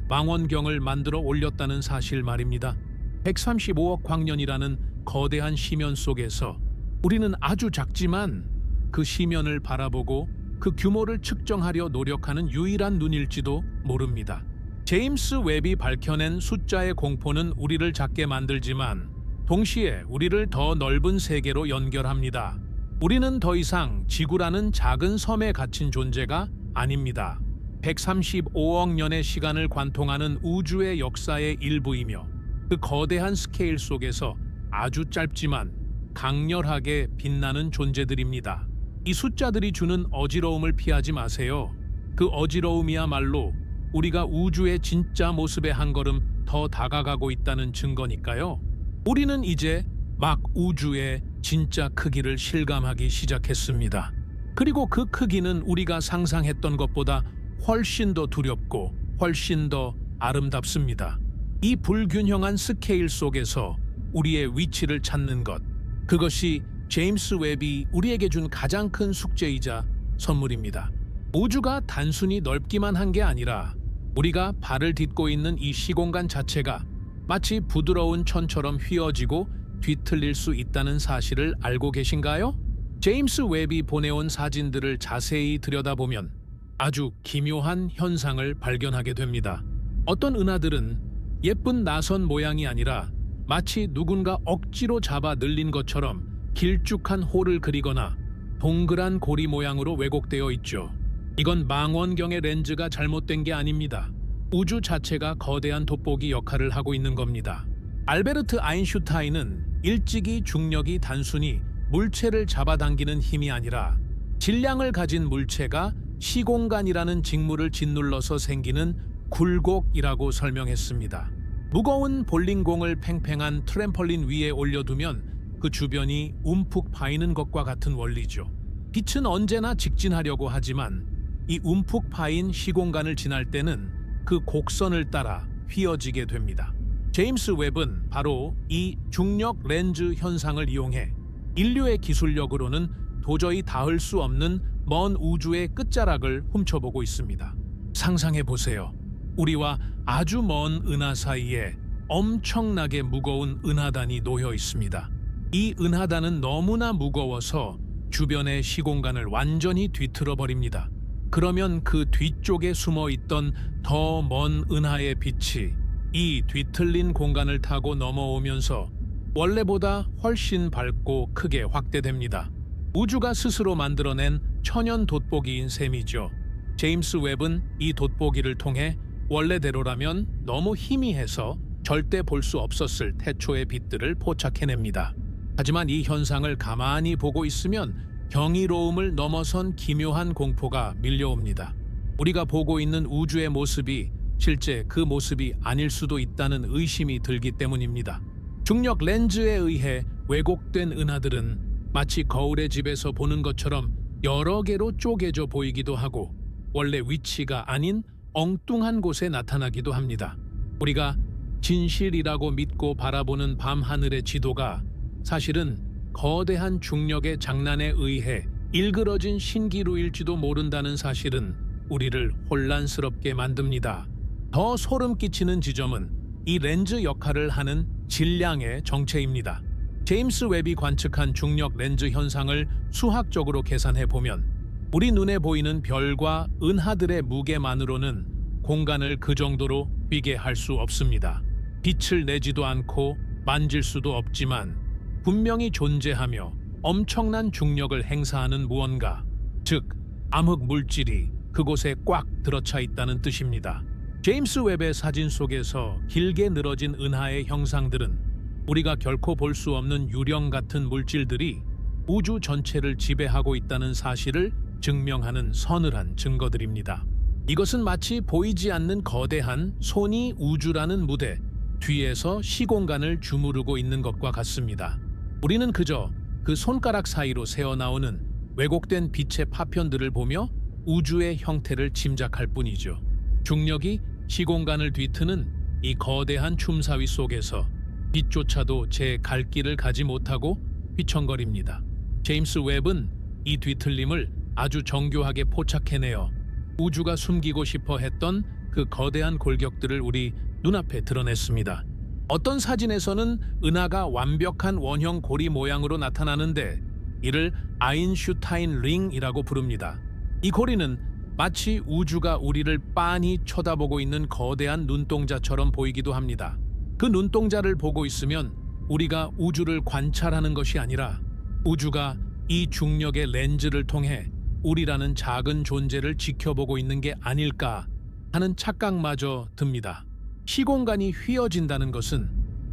망원경을 만들어 올렸다는 사실 말입니다. 135억 광년이라는 거대한 시면 속에서 우리는 아주 작지만 그 시면을 바라보고 그 규모를 측정하려 노력하는 유일한 눈일지도 모릅니다. 제임스 웹이 밝혀낸 숫자의 공포는 우리를 작게 만들지만 동시에 우리를 더 넓은 세계로 연결합니다. 우리는 더 이상 지구라는 작은 섬에 갇힌 존재가 아닙니다. 135억 년의 시간을 관통하는 우주의 역사의 일부이며 그 거대한 스케일 속에서 아주 짧지만 강렬하게 빛나는 존재들입니다. 이 숫자들이 주는 어지러움을 피하지 마세요. 그 어지러움이야말로 우리가 우주의 진짜 모습에 한 걸음 더 다가가고 있다는 증거니까요. 우리는 이제 막 우주의 진짜 크기를 실감하기 시작했습니다. 그리고 그 크기는 우리가 상상했던 것보다 훨씬 더 두렵고 훨씬 더 아름답습니다. 이 불균형한 스케일 속에서 우리의 위치를 찾는 것, 그것이 제임스 웹이 우리에게 준 가장 큰 숙제이자 선물입니다. 우주가 단순히 넓기만 한 게 아니라 우리가 발을 딛고 있는 이 시공간 자체가 마치 부드러운 천처럼 휘어지고 뒤틀릴 수 있다는 사실을 알고 계신가요? 제임스 웹이 보내온 사진들을 자세히 들여다보면 아주 기묘한 현상을 발견하게 됩니다. 어떤 은하들은 예쁜 나선 모양이 아니라 마치 누군가 억지로 잡아 늘린 것처럼 길쭉한 홀을 그리거나 동그란 고리 모양으로 왜곡되어 있죠. 이건 망원경의 렌즈가 잘못된 게 아닙니다. 우주 자체가 거대한 돋보기 역할을 하고 있는 겁니다. 알베르트 아인슈타인은 일찍이 중력이 단순히 물체를 잡아당기는 힘이 아니라 질량을 가진 물체가 시공간이라는 직물을 짓눌러서 생기는 굴곡이라고 설명했습니다. 무거운 볼링공을 팽팽한 트램펄린 위에 올려두면 그 주변이 움푹 파이는 것과 같은 원리죠. 빛은 언제나 직진하려고 하지만 이 움푹 파인 시공간을 지날 때는 그 곡선을 따라 휘어지게 됩니다. 제임스 웹은 바로 이 중력 렌즈 현상을 이용해 인류의 기술력으로는 도저히 닿을 수 없는 먼 우주의 끝자락을 훔쳐보고 있습니다. 상상해 보세요. 우리와 아주 먼 은하 사이에 엄청나게 무거운 은하단이 놓여 있습니다. 이 은하단은 너무나 무거워서 주변의 시공간을 완전히 뒤틀어 버립니다. 그러면 그 뒤쪽에 숨어 있던 더 먼 은하의 빛이 이 뒤틀린 공간을 타고 넘어오면서 원래보다 훨씬 밝고 크게 확대됩니다. 우주가 스스로 만들어낸 천연 돋보기인 셈이죠. 제임스 웹은 이 돋보기를 통해 원래대로라면 너무 희미해서 절대 볼 수 없었을 태초의 빛들을 포착해냅니다. 하지만 이 현상을 가만히 보고 있으면 경이로움을 넘어선 기묘한 공포가 밀려옵니다. 우리가 보고 있는 우주의 모습이 실제 그 모습이 아닐 수도 있다는 의심이 들기 때문입니다. 중력 렌즈에 의해 왜곡된 은하들은 마치 거울의 집에서 보는 것처럼 여러 개로 쪼개져 보이기도 하고 원래 위치가 아닌 엉뚱한 곳에 나타나기도 합니다. 우리가 진실이라고 믿고 바라보는 밤하늘의 지도가 사실은 거대한 중력의 장난에 의해 일그러진 신기루일지도 모른다는 사실은 우리를 혼란스럽게 만듭니다. 더 소름 끼치는 지점은 이 렌즈 역할을 하는 질량의 정체입니다. 제임스 웹이 관측한 중력 렌즈 현상을 수학적으로 계산해 보면 우리 눈에 보이는 별과 은하들의 무게만으로는 공간을 그 정도로 휘게 할 수 없습니다. 빛을 내지도 않고 만질 수도 없지만 분명히 존재하며 엄청난 중력을 행사하는 무언가, 즉 암흑 물질이 그곳에 꽉 들어차 있다는 뜻입니다. 제임스 웹의 사진 속에서 길게 늘어진 은하의 형상들은 우리가 결코 볼 수 없는 유령 같은 물질들이 우주 전체를 지배하고 있다는 사실을 증명하는 서늘한 증거들입니다. 이것은 마치 보이지 않는 거대한 소니 우주라는 무대 뒤에서 시공간을 주무르고 있는 것과 같습니다. 우리는 그저 그 손가락 사이로 새어나오는 왜곡된 빛의 파편들을 보며 우주의 형태를 짐작할 뿐이죠. 중력이 시공간을 뒤트는 이 거대한 춤사위 속에서 빛조차도 제 갈 길을 가지 못하고 휘청거립니다. 제임스 웹은 이 뒤틀림을 아주 정교하게 포착해내어 우주가 숨기고 싶어 했던 그 거대한 골격들을 우리 눈앞에 드러냈습니다. 어떤 사진에서는 은하가 완벽한 원형 고리 모양으로 나타나는데 이를 아인슈타인 링이라고 부릅니다. 이 고리는 마치 우주가 우리를 빤히 쳐다보고 있는 거대한 눈동자처럼 보이기도 합니다. 그 눈동자를 보고 있으면 우리가 우주를 관찰하는 것이 아니라 우주가 이 중력의 렌즈를 통해 우리라는 작은 존재를 지켜보고 있는 게 아닐까 하는 착각마저 듭니다. 시공간이 휘어진다는 것은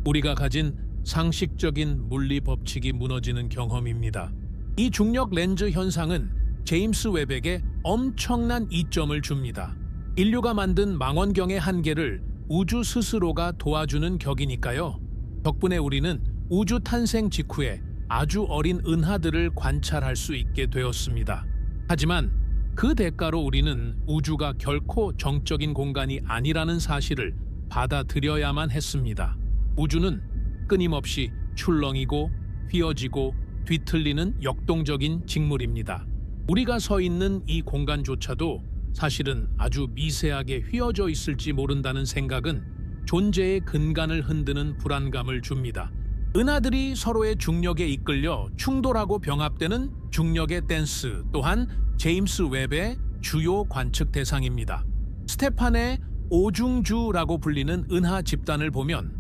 우리가 가진 상식적인 물리 법칙이 무너지는 경험입니다. 이 중력 렌즈 현상은 제임스 웹에게 엄청난 이점을 줍니다. 인류가 만든 망원경의 한계를 우주 스스로가 도와주는 격이니까요. 덕분에 우리는 우주 탄생 직후에 아주 어린 은하들을 관찰할 수 있게 되었습니다. 하지만 그 대가로 우리는 우주가 결코 정적인 공간이 아니라는 사실을 받아들여야만 했습니다. 우주는 끊임없이 출렁이고 휘어지고 뒤틀리는 역동적인 직물입니다. 우리가 서 있는 이 공간조차도 사실은 아주 미세하게 휘어져 있을지 모른다는 생각은 존재의 근간을 흔드는 불안감을 줍니다. 은하들이 서로의 중력에 이끌려 충돌하고 병합되는 중력의 댄스 또한 제임스 웹의 주요 관측 대상입니다. 스테판의 오중주라고 불리는 은하 집단을 보면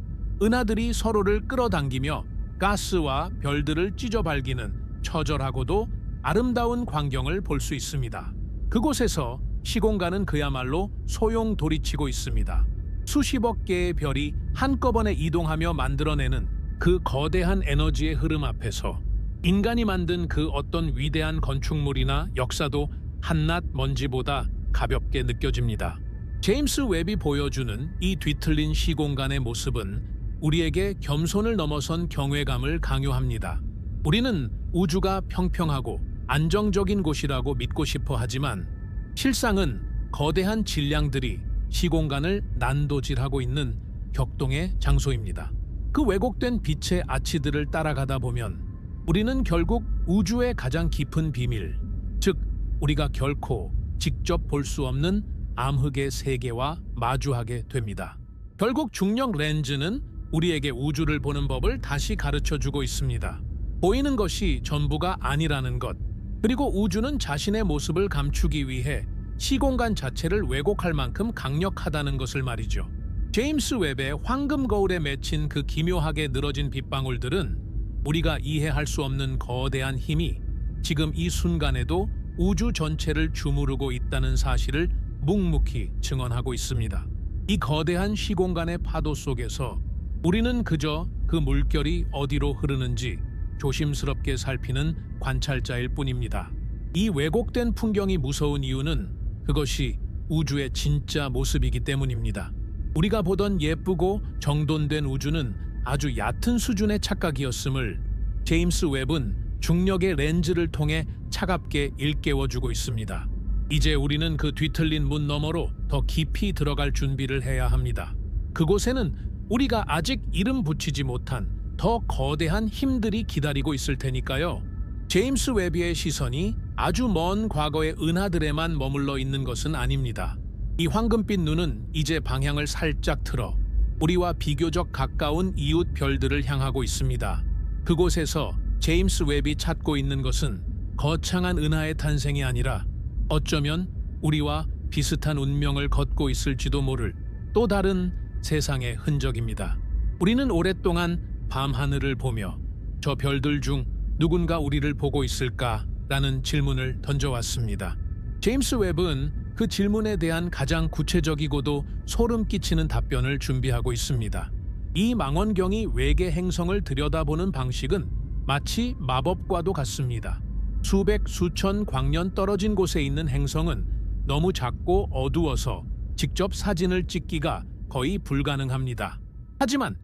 은하들이 서로를 끌어당기며 가스와 별들을 찢어발기는 처절하고도 아름다운 광경을 볼 수 있습니다. 그곳에서 시공간은 그야말로 소용돌이치고 있습니다. 수십억 개의 별이 한꺼번에 이동하며 만들어내는 그 거대한 에너지의 흐름 앞에서 인간이 만든 그 어떤 위대한 건축물이나 역사도 한낱 먼지보다 가볍게 느껴집니다. 제임스 웹이 보여주는 이 뒤틀린 시공간의 모습은 우리에게 겸손을 넘어선 경외감을 강요합니다. 우리는 우주가 평평하고 안정적인 곳이라고 믿고 싶어 하지만 실상은 거대한 질량들이 시공간을 난도질하고 있는 격동의 장소입니다. 그 왜곡된 빛의 아치들을 따라가다 보면 우리는 결국 우주의 가장 깊은 비밀, 즉 우리가 결코 직접 볼 수 없는 암흑의 세계와 마주하게 됩니다. 결국 중력 렌즈는 우리에게 우주를 보는 법을 다시 가르쳐주고 있습니다. 보이는 것이 전부가 아니라는 것, 그리고 우주는 자신의 모습을 감추기 위해 시공간 자체를 왜곡할 만큼 강력하다는 것을 말이죠. 제임스 웹의 황금 거울에 맺힌 그 기묘하게 늘어진 빗방울들은 우리가 이해할 수 없는 거대한 힘이 지금 이 순간에도 우주 전체를 주무르고 있다는 사실을 묵묵히 증언하고 있습니다. 이 거대한 시공간의 파도 속에서 우리는 그저 그 물결이 어디로 흐르는지 조심스럽게 살피는 관찰자일 뿐입니다. 이 왜곡된 풍경이 무서운 이유는 그것이 우주의 진짜 모습이기 때문입니다. 우리가 보던 예쁘고 정돈된 우주는 아주 얕은 수준의 착각이었음을 제임스 웹은 중력의 렌즈를 통해 차갑게 일깨워주고 있습니다. 이제 우리는 그 뒤틀린 문 너머로 더 깊이 들어갈 준비를 해야 합니다. 그곳에는 우리가 아직 이름 붙이지 못한 더 거대한 힘들이 기다리고 있을 테니까요. 제임스 웹의 시선이 아주 먼 과거의 은하들에만 머물러 있는 것은 아닙니다. 이 황금빛 눈은 이제 방향을 살짝 틀어 우리와 비교적 가까운 이웃 별들을 향하고 있습니다. 그곳에서 제임스 웹이 찾고 있는 것은 거창한 은하의 탄생이 아니라 어쩌면 우리와 비슷한 운명을 걷고 있을지도 모를 또 다른 세상의 흔적입니다. 우리는 오랫동안 밤하늘을 보며 저 별들 중 누군가 우리를 보고 있을까라는 질문을 던져왔습니다. 제임스 웹은 그 질문에 대한 가장 구체적이고도 소름 끼치는 답변을 준비하고 있습니다. 이 망원경이 외계 행성을 들여다보는 방식은 마치 마법과도 같습니다. 수백 수천 광년 떨어진 곳에 있는 행성은 너무 작고 어두워서 직접 사진을 찍기가 거의 불가능합니다. 하지만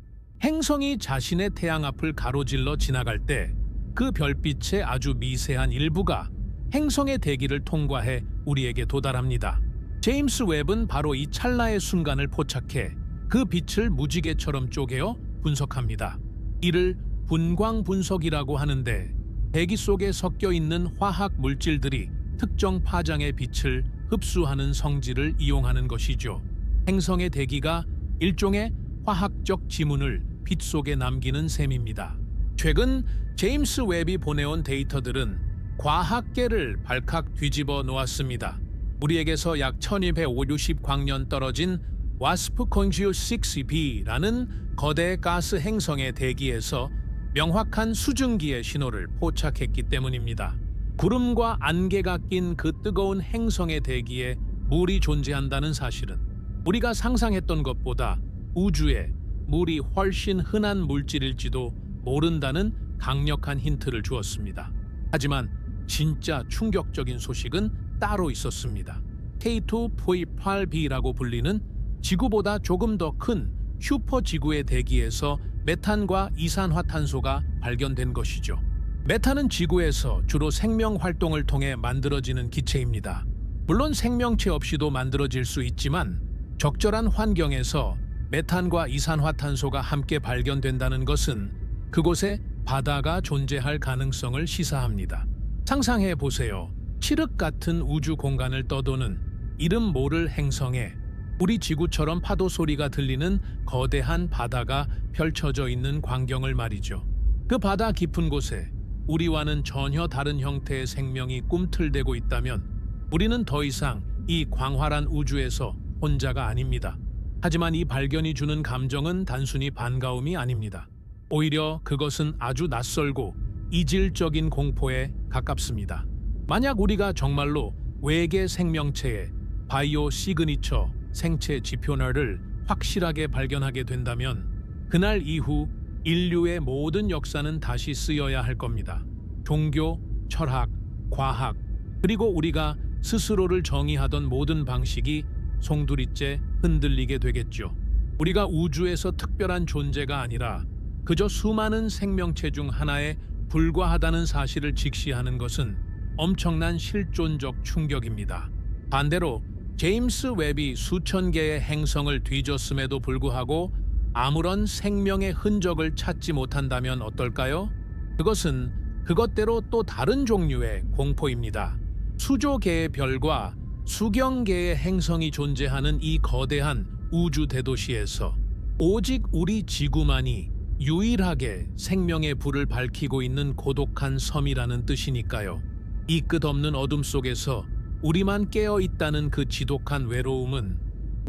행성이 자신의 태양 앞을 가로질러 지나갈 때 그 별빛의 아주 미세한 일부가 행성의 대기를 통과해 우리에게 도달합니다. 제임스 웹은 바로 이 찰나의 순간을 포착해 그 빛을 무지개처럼 쪼개어 분석합니다. 이를 분광 분석이라고 하는데 대기 속에 섞여 있는 화학 물질들이 특정 파장의 빛을 흡수하는 성질을 이용하는 것이죠. 행성의 대기가 일종의 화학적 지문을 빛 속에 남기는 셈입니다. 최근 제임스 웹이 보내온 데이터들은 과학계를 발칵 뒤집어 놓았습니다. 우리에게서 약 1250광년 떨어진 와스프 컨지오 6b라는 거대 가스 행성의 대기에서 명확한 수증기의 신호를 포착했기 때문입니다. 구름과 안개가 낀 그 뜨거운 행성의 대기에 물이 존재한다는 사실은 우리가 상상했던 것보다 우주에 물이 훨씬 흔한 물질일지도 모른다는 강력한 힌트를 주었습니다. 하지만 진짜 충격적인 소식은 따로 있었습니다. K2.8b라고 불리는 지구보다 조금 더 큰 슈퍼지구의 대기에서 메탄과 이산화탄소가 발견된 것이죠. 메탄은 지구에서 주로 생명 활동을 통해 만들어지는 기체입니다. 물론 생명체 없이도 만들어질 수 있지만 적절한 환경에서 메탄과 이산화탄소가 함께 발견된다는 것은 그곳에 바다가 존재할 가능성을 시사합니다. 상상해 보세요. 칠흑 같은 우주 공간을 떠도는 이름 모를 행성에 우리 지구처럼 파도 소리가 들리는 거대한 바다가 펼쳐져 있는 광경을 말이죠. 그 바다 깊은 곳에 우리와는 전혀 다른 형태의 생명이 꿈틀대고 있다면 우리는 더 이상 이 광활한 우주에서 혼자가 아닙니다. 하지만 이 발견이 주는 감정은 단순히 반가움이 아닙니다. 오히려 그것은 아주 낯설고 이질적인 공포에 가깝습니다. 만약 우리가 정말로 외계 생명체의 바이오 시그니처 생체 지표널을 확실하게 발견하게 된다면 그날 이후 인류의 모든 역사는 다시 쓰여야 할 겁니다. 종교, 철학, 과학, 그리고 우리가 스스로를 정의하던 모든 방식이 송두리째 흔들리게 되겠죠. 우리가 우주에서 특별한 존재가 아니라 그저 수많은 생명체 중 하나에 불과하다는 사실을 직시하는 것은 엄청난 실존적 충격입니다. 반대로 제임스 웹이 수천 개의 행성을 뒤졌음에도 불구하고 아무런 생명의 흔적을 찾지 못한다면 어떨까요? 그것은 그것대로 또 다른 종류의 공포입니다. 수조 개의 별과 수경 개의 행성이 존재하는 이 거대한 우주 대도시에서 오직 우리 지구만이 유일하게 생명의 불을 밝히고 있는 고독한 섬이라는 뜻이니까요. 이 끝없는 어둠 속에서 우리만 깨어 있다는 그 지독한 외로움은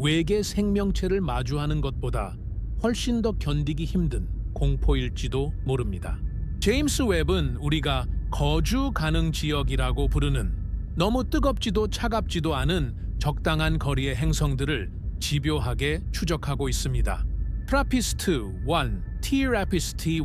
외계 생명체를 마주하는 것보다 훨씬 더 견디기 힘든 공포일지도 모릅니다. 제임스 웹은 우리가 거주 가능 지역이라고 부르는 너무 뜨겁지도 차갑지도 않은 적당한 거리의 행성들을 집요하게 추적하고 있습니다. 트라피스트 1, 티라피스트 1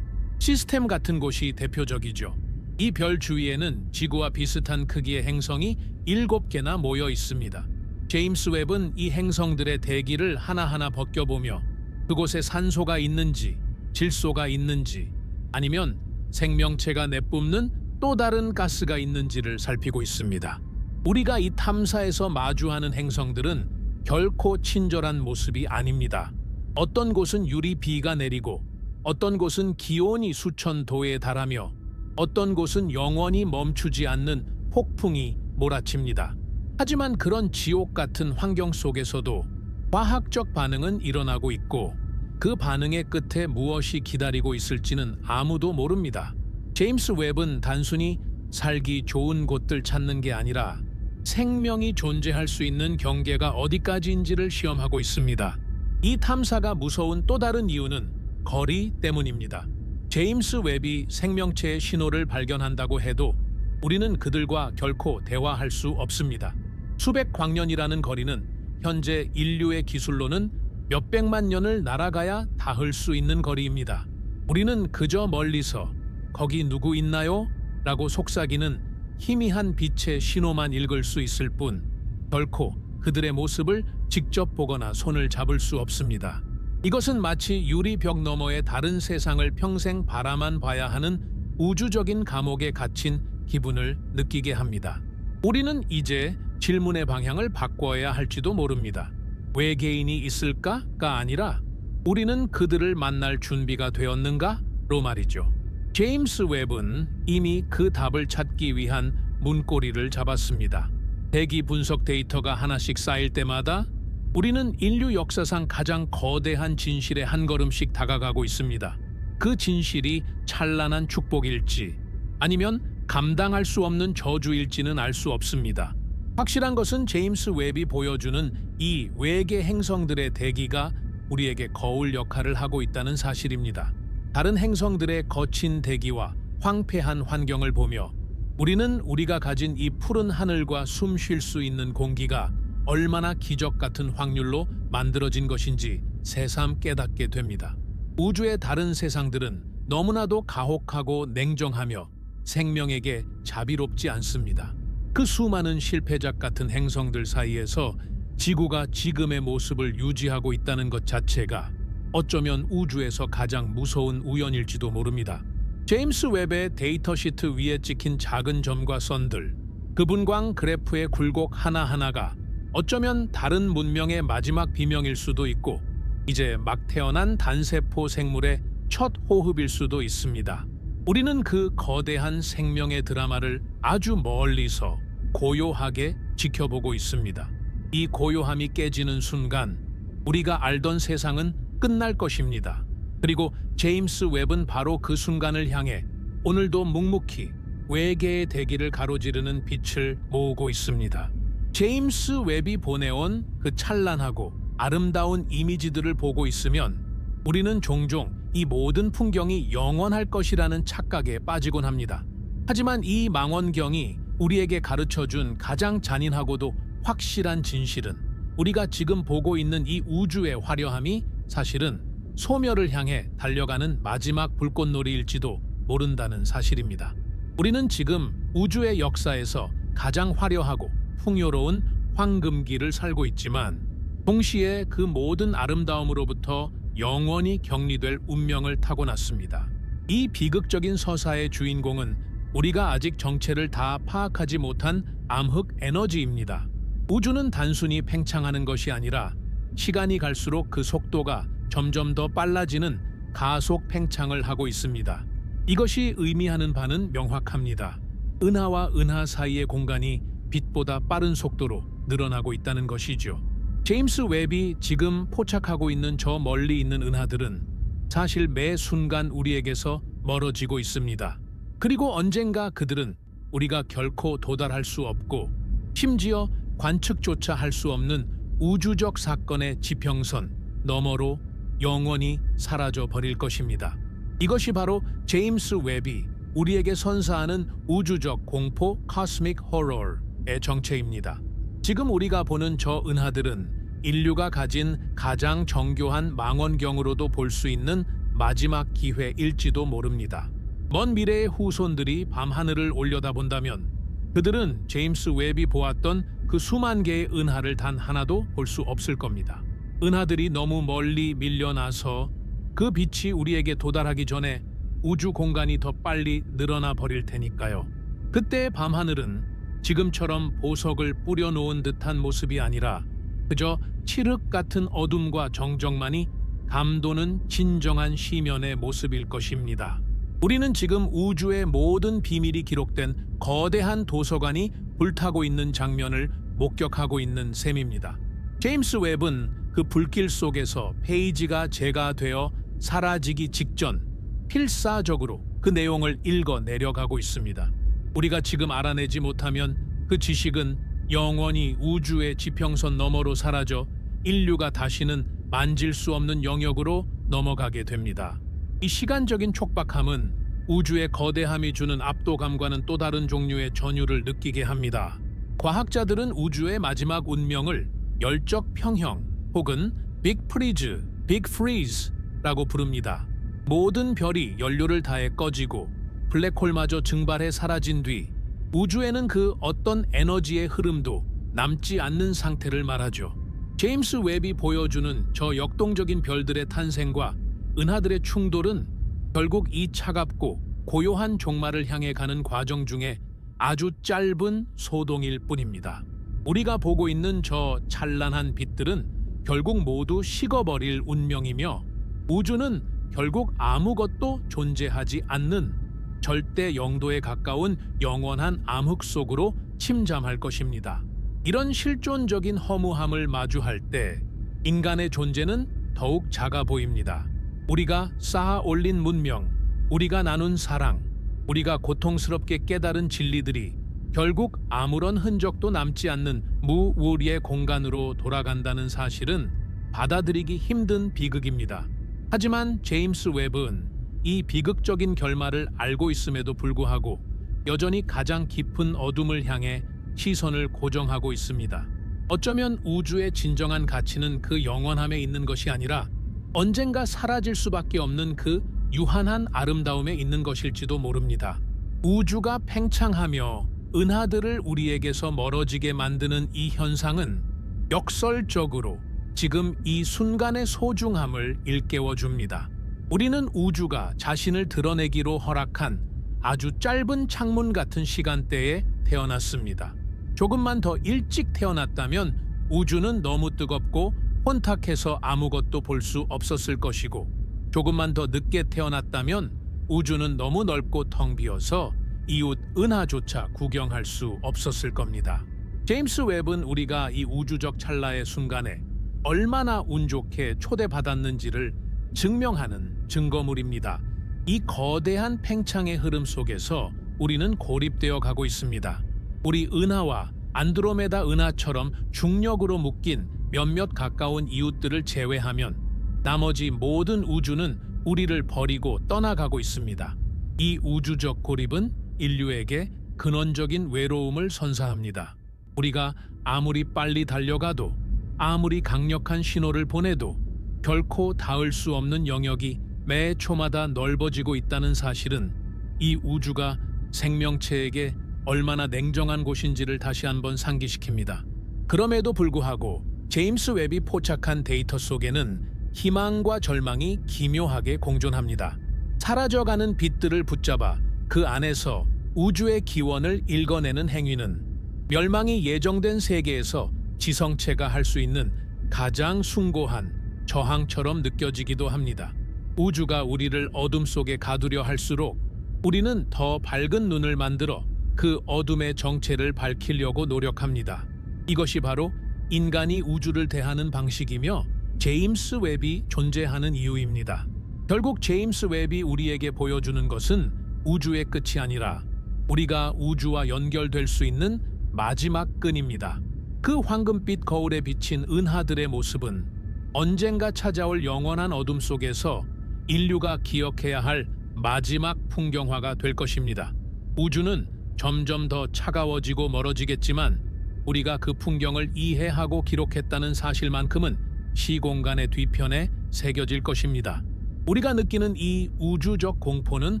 시스템 같은 곳이 대표적이죠. 이 별 주위에는 지구와 비슷한 크기의 행성이 7개나 모여 있습니다. 제임스 웹은 이 행성들의 대기를 하나하나 벗겨보며 그곳에 산소가 있는지, 질소가 있는지, 아니면 생명체가 내뿜는 또 다른 가스가 있는지를 살피고 있습니다. 우리가 이 탐사에서 마주하는 행성들은 결코 친절한 모습이 아닙니다. 어떤 곳은 유리비가 내리고, 어떤 곳은 기온이 수천 도에 달하며, 어떤 곳은 영원히 멈추지 않는 폭풍이 몰아칩니다. 하지만 그런 지옥 같은 환경 속에서도 과학적 반응은 일어나고 있고 그 반응의 끝에 무엇이 기다리고 있을지는 아무도 모릅니다. 제임스 웹은 단순히 살기 좋은 곳들 찾는 게 아니라 생명이 존재할 수 있는 경계가 어디까지인지를 시험하고 있습니다. 이 탐사가 무서운 또 다른 이유는 거리 때문입니다. 제임스 웹이 생명체의 신호를 발견한다고 해도 우리는 그들과 결코 대화할 수 없습니다. 수백 광년이라는 거리는 현재 인류의 기술로는 몇백만 년을 날아가야 닿을 수 있는 거리입니다. 우리는 그저 멀리서 거기 누구 있나요? 라고 속삭이는 희미한 빛의 신호만 읽을 수 있을 뿐 결코 그들의 모습을 직접 보거나 손을 잡을 수 없습니다. 이것은 마치 유리벽 너머의 다른 세상을 평생 바라만 봐야 하는 우주적인 감옥에 갇힌 기분을 느끼게 합니다. 우리는 이제 질문의 방향을 바꿔야 할지도 모릅니다. 외계인이 있을까가 아니라 우리는 그들을 만날 준비가 되었는가로 말이죠. 제임스 웹은 이미 그 답을 찾기 위한 문고리를 잡았습니다. 대기 분석 데이터가 하나씩 쌓일 때마다 우리는 인류 역사상 가장 거대한 진실에 한 걸음씩 다가가고 있습니다. 그 진실이 찬란한 축복일지 아니면 감당할 수 없는 저주일지는 알 수 없습니다. 확실한 것은 제임스 웹이 보여주는 이 외계 행성들의 대기가 우리에게 거울 역할을 하고 있다는 사실입니다. 다른 행성들의 거친 대기와 황폐한 환경을 보며 우리는 우리가 가진 이 푸른 하늘과 숨 쉴 수 있는 공기가 얼마나 기적 같은 확률로 만들어진 것인지 새삼 깨닫게 됩니다. 우주의 다른 세상들은 너무나도 가혹하고 냉정하며 생명에게 자비롭지 않습니다. 그 수많은 실패작 같은 행성들 사이에서 지구가 지금의 모습을 유지하고 있다는 것 자체가 어쩌면 우주에서 가장 무서운 우연일지도 모릅니다. 제임스 웹의 데이터 시트 위에 찍힌 작은 점과 선들, 그 분광 그래프의 굴곡 하나하나가 어쩌면 다른 문명의 마지막 비명일 수도 있고 이제 막 태어난 단세포 생물의 첫 호흡일 수도 있습니다. 우리는 그 거대한 생명의 드라마를 아주 멀리서 고요하게 지켜보고 있습니다. 이 고요함이 깨지는 순간 우리가 알던 세상은 끝날 것입니다. 그리고 제임스 웹은 바로 그 순간을 향해 오늘도 묵묵히 외계의 대기를 가로지르는 빛을 모으고 있습니다. 제임스 웹이 보내온 그 찬란하고 아름다운 이미지들을 보고 있으면 우리는 종종 이 모든 풍경이 영원할 것이라는 착각에 빠지곤 합니다. 하지만 이 망원경이 우리에게 가르쳐준 가장 잔인하고도 확실한 진실은 우리가 지금 보고 있는 이 우주의 화려함이 사실은 소멸을 향해 달려가는 마지막 불꽃놀이일지도 모른다는 사실입니다. 우리는 지금 우주의 역사에서 가장 화려하고 풍요로운 황금기를 살고 있지만 동시에 그 모든 아름다움으로부터 영원히 격리될 운명을 타고났습니다. 이 비극적인 서사의 주인공은 우리가 아직 정체를 다 파악하지 못한 암흑 에너지입니다. 우주는 단순히 팽창하는 것이 아니라 시간이 갈수록 그 속도가 점점 더 빨라지는 가속 팽창을 하고 있습니다. 이것이 의미하는 바는 명확합니다. 은하와 은하 사이의 공간이 빛보다 빠른 속도로 늘어나고 있다는 것이죠. 제임스 웹이 지금 포착하고 있는 저 멀리 있는 은하들은 사실 매 순간 우리에게서 멀어지고 있습니다. 그리고 언젠가 그들은 우리가 결코 도달할 수 없고 심지어 관측조차 할 수 없는 우주적 사건의 지평선 너머로 영원히 사라져 버릴 것입니다. 이것이 바로 제임스 웹이 우리에게 선사하는 우주적 공포 (Cosmic Horror)의 정체입니다. 지금 우리가 보는 저 은하들은 인류가 가진 가장 정교한 망원경으로도 볼 수 있는 마지막 기회일지도 모릅니다. 먼 미래의 후손들이 밤하늘을 올려다본다면 그들은 제임스 웹이 보았던 그 수만 개의 은하를 단 하나도 볼 수 없을 겁니다. 은하들이 너무 멀리 밀려나서 그 빛이 우리에게 도달하기 전에 우주 공간이 더 빨리 늘어나 버릴 테니까요. 그때의 밤하늘은 지금처럼 보석을 뿌려놓은 듯한 모습이 아니라 그저 칠흑 같은 어둠과 정적만이 감도는 진정한 시면의 모습일 것입니다. 우리는 지금 우주의 모든 비밀이 기록된 거대한 도서관이 불타고 있는 장면을 목격하고 있는 셈입니다. 제임스 웹은 그 불길 속에서 페이지가 재가 되어 사라지기 직전 필사적으로 그 내용을 읽어 내려가고 있습니다. 우리가 지금 알아내지 못하면 그 지식은 영원히 우주의 지평선 너머로 사라져 인류가 다시는 만질 수 없는 영역으로 넘어가게 됩니다. 이 시간적인 촉박함은 우주의 거대함이 주는 압도감과는 또 다른 종류의 전율을 느끼게 합니다. 과학자들은 우주의 마지막 운명을 열적 평형 혹은 빅 프리즈, 빅 프리즈라고 부릅니다. 모든 별이 연료를 다해 꺼지고 블랙홀마저 증발해 사라진 뒤 우주에는 그 어떤 에너지의 흐름도 남지 않는 상태를 말하죠. 제임스 웹이 보여주는 저 역동적인 별들의 탄생과 은하들의 충돌은 결국 이 차갑고 고요한 종말을 향해 가는 과정 중에 아주 짧은 소동일 뿐입니다. 우리가 보고 있는 저 찬란한 빛들은 결국 모두 식어버릴 운명이며 우주는 결국 아무것도 존재하지 않는 절대 영도에 가까운 영원한 암흑 속으로 침잠할 것입니다. 이런 실존적인 허무함을 마주할 때 인간의 존재는 더욱 작아 보입니다. 우리가 쌓아 올린 문명, 우리가 나눈 사랑, 우리가 고통스럽게 깨달은 진리들이 결국 아무런 흔적도 남지 않는 무우리의 공간으로 돌아간다는 사실은 받아들이기 힘든 비극입니다. 하지만 제임스 웹은 이 비극적인 결말을 알고 있음에도 불구하고 여전히 가장 깊은 어둠을 향해 시선을 고정하고 있습니다. 어쩌면 우주의 진정한 가치는 그 영원함에 있는 것이 아니라 언젠가 사라질 수밖에 없는 그 유한한 아름다움에 있는 것일지도 모릅니다. 우주가 팽창하며 은하들을 우리에게서 멀어지게 만드는 이 현상은 역설적으로 지금 이 순간의 소중함을 일깨워 줍니다. 우리는 우주가 자신을 드러내기로 허락한 아주 짧은 창문 같은 시간대에 태어났습니다. 조금만 더 일찍 태어났다면 우주는 너무 뜨겁고 혼탁해서 아무것도 볼 수 없었을 것이고, 조금만 더 늦게 태어났다면 우주는 너무 넓고 텅 비어서 이웃 은하조차 구경할 수 없었을 겁니다. 제임스 웹은 우리가 이 우주적 찰나의 순간에 얼마나 운 좋게 초대받았는지를 증명하는 증거물입니다. 이 거대한 팽창의 흐름 속에서 우리는 고립되어 가고 있습니다. 우리 은하와 안드로메다 은하처럼 중력으로 묶인 몇몇 가까운 이웃들을 제외하면 나머지 모든 우주는 우리를 버리고 떠나가고 있습니다. 이 우주적 고립은 인류에게 근원적인 외로움을 선사합니다. 우리가 아무리 빨리 달려가도, 아무리 강력한 신호를 보내도 결코 닿을 수 없는 영역이 매 초마다 넓어지고 있다는 사실은 이 우주가 생명체에게 얼마나 냉정한 곳인지를 다시 한번 상기시킵니다. 그럼에도 불구하고 제임스 웹이 포착한 데이터 속에는 희망과 절망이 기묘하게 공존합니다. 사라져가는 빛들을 붙잡아 그 안에서 우주의 기원을 읽어내는 행위는 멸망이 예정된 세계에서 지성체가 할 수 있는 가장 숭고한 저항처럼 느껴지기도 합니다. 우주가 우리를 어둠 속에 가두려 할수록 우리는 더 밝은 눈을 만들어 그 어둠의 정체를 밝히려고 노력합니다. 이것이 바로 인간이 우주를 대하는 방식이며 제임스 웹이 존재하는 이유입니다. 결국 제임스 웹이 우리에게 보여주는 것은 우주의 끝이 아니라 우리가 우주와 연결될 수 있는 마지막 끈입니다. 그 황금빛 거울에 비친 은하들의 모습은 언젠가 찾아올 영원한 어둠 속에서 인류가 기억해야 할 마지막 풍경화가 될 것입니다. 우주는 점점 더 차가워지고 멀어지겠지만 우리가 그 풍경을 이해하고 기록했다는 사실만큼은 시공간의 뒤편에 새겨질 것입니다. 우리가 느끼는 이 우주적 공포는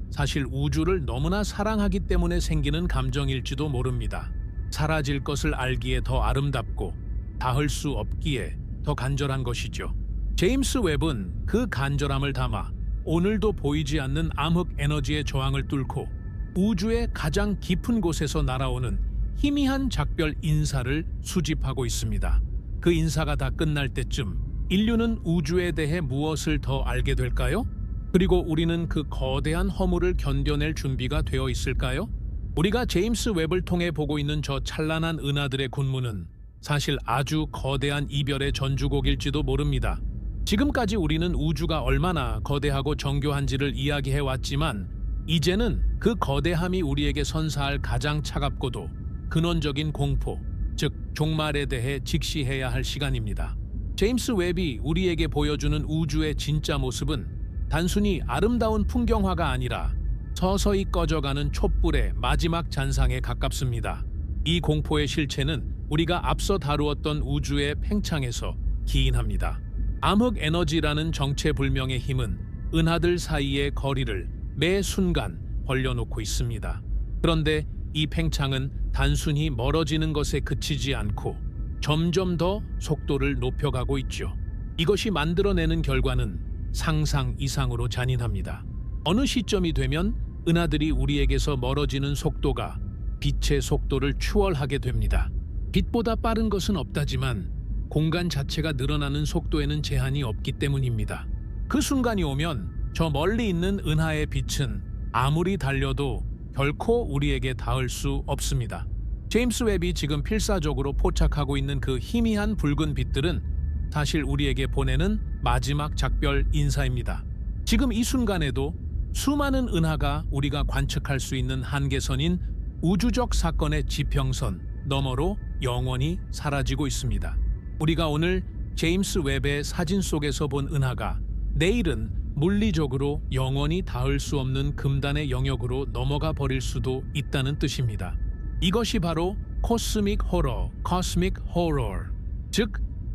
사실 우주를 너무나 사랑하기 때문에 생기는 감정일지도 모릅니다. 사라질 것을 알기에 더 아름답고 닿을 수 없기에 더 간절한 것이죠. 제임스 웹은 그 간절함을 담아 오늘도 보이지 않는 암흑 에너지의 저항을 뚫고 우주의 가장 깊은 곳에서 날아오는 희미한 작별 인사를 수집하고 있습니다. 그 인사가 다 끝날 때쯤 인류는 우주에 대해 무엇을 더 알게 될까요? 그리고 우리는 그 거대한 허물을 견뎌낼 준비가 되어 있을까요? 우리가 제임스 웹을 통해 보고 있는 저 찬란한 은하들의 군무는 사실 아주 거대한 이별의 전주곡일지도 모릅니다. 지금까지 우리는 우주가 얼마나 거대하고 정교한지를 이야기해 왔지만 이제는 그 거대함이 우리에게 선사할 가장 차갑고도 근원적인 공포, 즉 종말에 대해 직시해야 할 시간입니다. 제임스 웹이 우리에게 보여주는 우주의 진짜 모습은 단순히 아름다운 풍경화가 아니라 서서히 꺼져가는 촛불의 마지막 잔상에 가깝습니다. 이 공포의 실체는 우리가 앞서 다루었던 우주의 팽창에서 기인합니다. 암흑 에너지라는 정체불명의 힘은 은하들 사이의 거리를 매 순간 벌려놓고 있습니다. 그런데 이 팽창은 단순히 멀어지는 것에 그치지 않고 점점 더 속도를 높여가고 있죠. 이것이 만들어내는 결과는 상상 이상으로 잔인합니다. 어느 시점이 되면 은하들이 우리에게서 멀어지는 속도가 빛의 속도를 추월하게 됩니다. 빛보다 빠른 것은 없다지만 공간 자체가 늘어나는 속도에는 제한이 없기 때문입니다. 그 순간이 오면 저 멀리 있는 은하의 빛은 아무리 달려도 결코 우리에게 닿을 수 없습니다. 제임스 웹이 지금 필사적으로 포착하고 있는 그 희미한 붉은 빛들은 사실 우리에게 보내는 마지막 작별 인사입니다. 지금 이 순간에도 수많은 은하가 우리가 관측할 수 있는 한계선인 우주적 사건의 지평선 너머로 영원히 사라지고 있습니다. 우리가 오늘 제임스 웹의 사진 속에서 본 은하가 내일은 물리적으로 영원히 닿을 수 없는 금단의 영역으로 넘어가 버릴 수도 있다는 뜻입니다. 이것이 바로 코스믹 호러, 코스믹 호러, 즉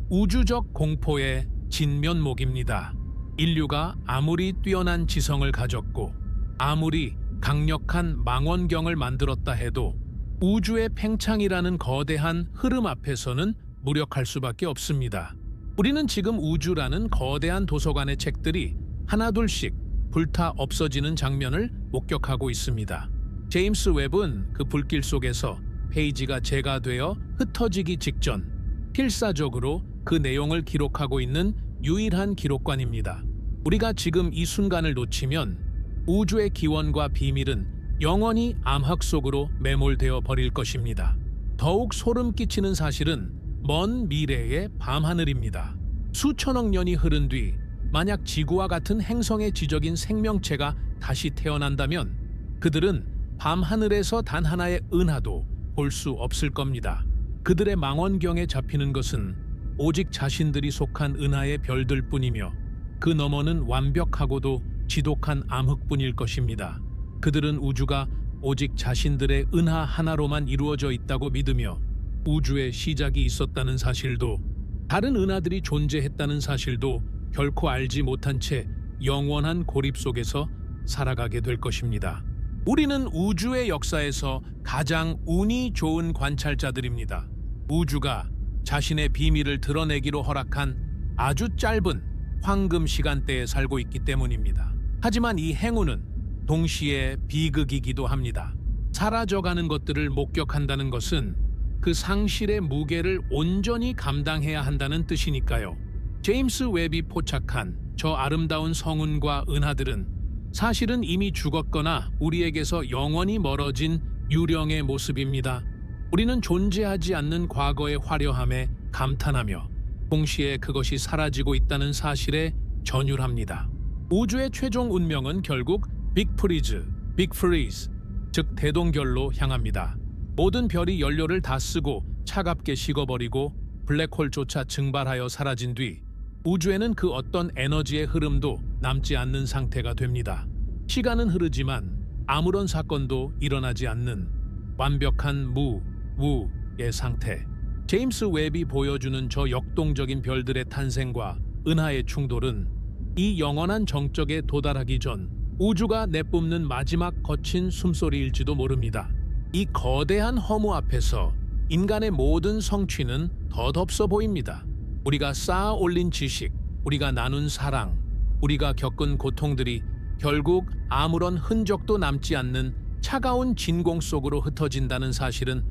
우주적 공포의 진면목입니다. 인류가 아무리 뛰어난 지성을 가졌고 아무리 강력한 망원경을 만들었다 해도 우주의 팽창이라는 거대한 흐름 앞에서는 무력할 수밖에 없습니다. 우리는 지금 우주라는 거대한 도서관의 책들이 하나둘씩 불타 없어지는 장면을 목격하고 있습니다. 제임스 웹은 그 불길 속에서 페이지가 재가 되어 흩어지기 직전 필사적으로 그 내용을 기록하고 있는 유일한 기록관입니다. 우리가 지금 이 순간을 놓치면 우주의 기원과 비밀은 영원히 암흑 속으로 매몰되어 버릴 것입니다. 더욱 소름 끼치는 사실은 먼 미래의 밤하늘입니다. 수천억 년이 흐른 뒤 만약 지구와 같은 행성에 지적인 생명체가 다시 태어난다면 그들은 밤하늘에서 단 하나의 은하도 볼 수 없을 겁니다. 그들의 망원경에 잡히는 것은 오직 자신들이 속한 은하의 별들 뿐이며 그 너머는 완벽하고도 지독한 암흑뿐일 것입니다. 그들은 우주가 오직 자신들의 은하 하나로만 이루어져 있다고 믿으며 우주의 시작이 있었다는 사실도 다른 은하들이 존재했다는 사실도 결코 알지 못한 채 영원한 고립 속에서 살아가게 될 것입니다. 우리는 우주의 역사에서 가장 운이 좋은 관찰자들입니다. 우주가 자신의 비밀을 드러내기로 허락한 아주 짧은 황금 시간대에 살고 있기 때문입니다. 하지만 이 행운은 동시에 비극이기도 합니다. 사라져가는 것들을 목격한다는 것은 그 상실의 무게를 온전히 감당해야 한다는 뜻이니까요. 제임스 웹이 포착한 저 아름다운 성운과 은하들은 사실은 이미 죽었거나 우리에게서 영원히 멀어진 유령의 모습입니다. 우리는 존재하지 않는 과거의 화려함에 감탄하며 동시에 그것이 사라지고 있다는 사실에 전율합니다. 우주의 최종 운명은 결국 빅프리즈, 빅프리즈, 즉 대동결로 향합니다. 모든 별이 연료를 다 쓰고 차갑게 식어버리고 블랙홀조차 증발하여 사라진 뒤 우주에는 그 어떤 에너지의 흐름도 남지 않는 상태가 됩니다. 시간은 흐르지만 아무런 사건도 일어나지 않는 완벽한 무의 상태. 제임스 웹이 보여주는 저 역동적인 별들의 탄생과 은하의 충돌은 이 영원한 정적에 도달하기 전 우주가 내뿜는 마지막 거친 숨소리일지도 모릅니다. 이 거대한 허무 앞에서 인간의 모든 성취는 덧없어 보입니다. 우리가 쌓아 올린 지식, 우리가 나눈 사랑, 우리가 겪은 고통들이 결국 아무런 흔적도 남지 않는 차가운 진공 속으로 흩어진다는 사실은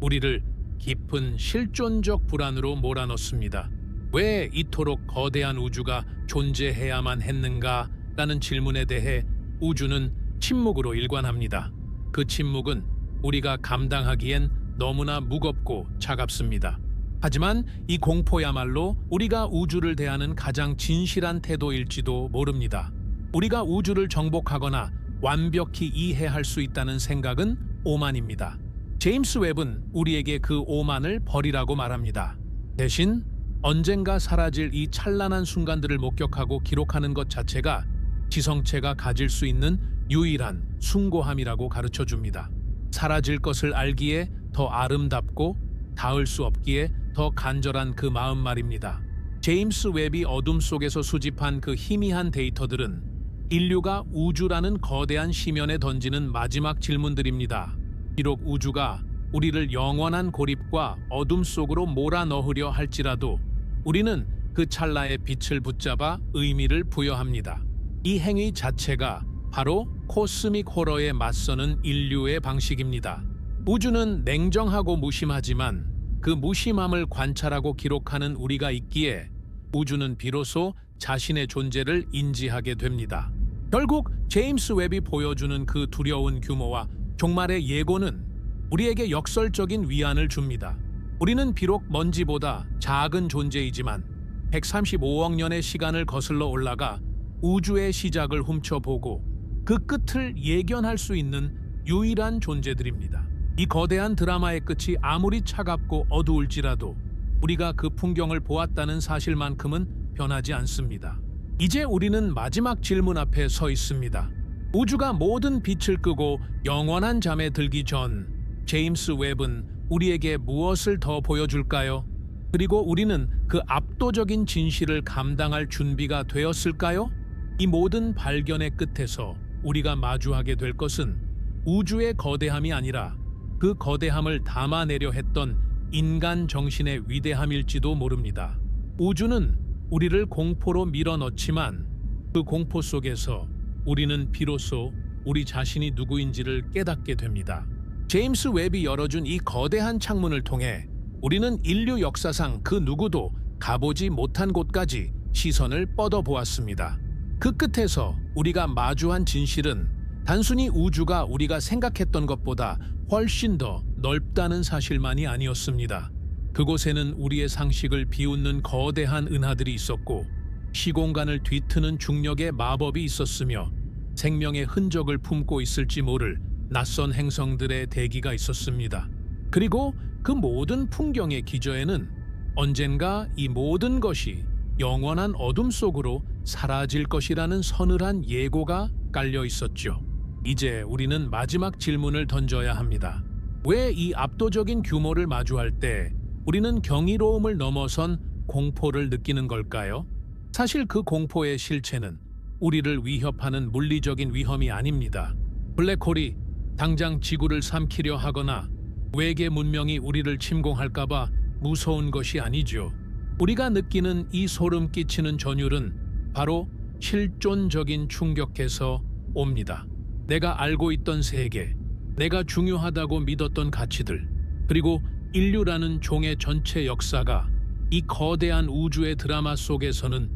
우리를 깊은 실존적 불안으로 몰아넣습니다. 왜 이토록 거대한 우주가 존재해야만 했는가? 라는 질문에 대해 우주는 침묵으로 일관합니다. 그 침묵은 우리가 감당하기엔 너무나 무겁고 차갑습니다. 하지만 이 공포야말로 우리가 우주를 대하는 가장 진실한 태도일지도 모릅니다. 우리가 우주를 정복하거나 완벽히 이해할 수 있다는 생각은 오만입니다. 제임스 웹은 우리에게 그 오만을 버리라고 말합니다. 대신 언젠가 사라질 이 찬란한 순간들을 목격하고 기록하는 것 자체가 지성체가 가질 수 있는 유일한 숭고함이라고 가르쳐 줍니다. 사라질 것을 알기에 더 아름답고 닿을 수 없기에 더 간절한 그 마음 말입니다. 제임스 웹이 어둠 속에서 수집한 그 희미한 데이터들은 인류가 우주라는 거대한 심연에 던지는 마지막 질문들입니다. 비록 우주가 우리를 영원한 고립과 어둠 속으로 몰아넣으려 할지라도 우리는 그 찰나의 빛을 붙잡아 의미를 부여합니다. 이 행위 자체가 바로 코스믹 호러에 맞서는 인류의 방식입니다. 우주는 냉정하고 무심하지만 그 무심함을 관찰하고 기록하는 우리가 있기에 우주는 비로소 자신의 존재를 인지하게 됩니다. 결국 제임스 웹이 보여주는 그 두려운 규모와 종말의 예고는 우리에게 역설적인 위안을 줍니다. 우리는 비록 먼지보다 작은 존재이지만 135억 년의 시간을 거슬러 올라가 우주의 시작을 훔쳐보고 그 끝을 예견할 수 있는 유일한 존재들입니다. 이 거대한 드라마의 끝이 아무리 차갑고 어두울지라도 우리가 그 풍경을 보았다는 사실만큼은 변하지 않습니다. 이제 우리는 마지막 질문 앞에 서 있습니다. 우주가 모든 빛을 끄고 영원한 잠에 들기 전 제임스 웹은 우리에게 무엇을 더 보여줄까요? 그리고 우리는 그 압도적인 진실을 감당할 준비가 되었을까요? 이 모든 발견의 끝에서 우리가 마주하게 될 것은 우주의 거대함이 아니라 그 거대함을 담아내려 했던 인간 정신의 위대함일지도 모릅니다. 우주는 우리를 공포로 밀어넣지만 그 공포 속에서 우리는 비로소 우리 자신이 누구인지를 깨닫게 됩니다. 제임스 웹이 열어준 이 거대한 창문을 통해 우리는 인류 역사상 그 누구도 가보지 못한 곳까지 시선을 뻗어보았습니다. 그 끝에서 우리가 마주한 진실은 단순히 우주가 우리가 생각했던 것보다 훨씬 더 넓다는 사실만이 아니었습니다. 그곳에는 우리의 상식을 비웃는 거대한 은하들이 있었고 시공간을 뒤트는 중력의 마법이 있었으며 생명의 흔적을 품고 있을지 모를 낯선 행성들의 대기가 있었습니다. 그리고 그 모든 풍경의 기저에는 언젠가 이 모든 것이 영원한 어둠 속으로 사라질 것이라는 서늘한 예고가 깔려 있었죠. 이제 우리는 마지막 질문을 던져야 합니다. 왜 이 압도적인 규모를 마주할 때 우리는 경이로움을 넘어선 공포를 느끼는 걸까요? 사실 그 공포의 실체는 우리를 위협하는 물리적인 위험이 아닙니다. 블랙홀이 당장 지구를 삼키려 하거나 외계 문명이 우리를 침공할까봐 무서운 것이 아니죠. 우리가 느끼는 이 소름 끼치는 전율은 바로 실존적인 충격에서 옵니다. 내가 알고 있던 세계, 내가 중요하다고 믿었던 가치들, 그리고 인류라는 종의 전체 역사가 이 거대한 우주의 드라마 속에서는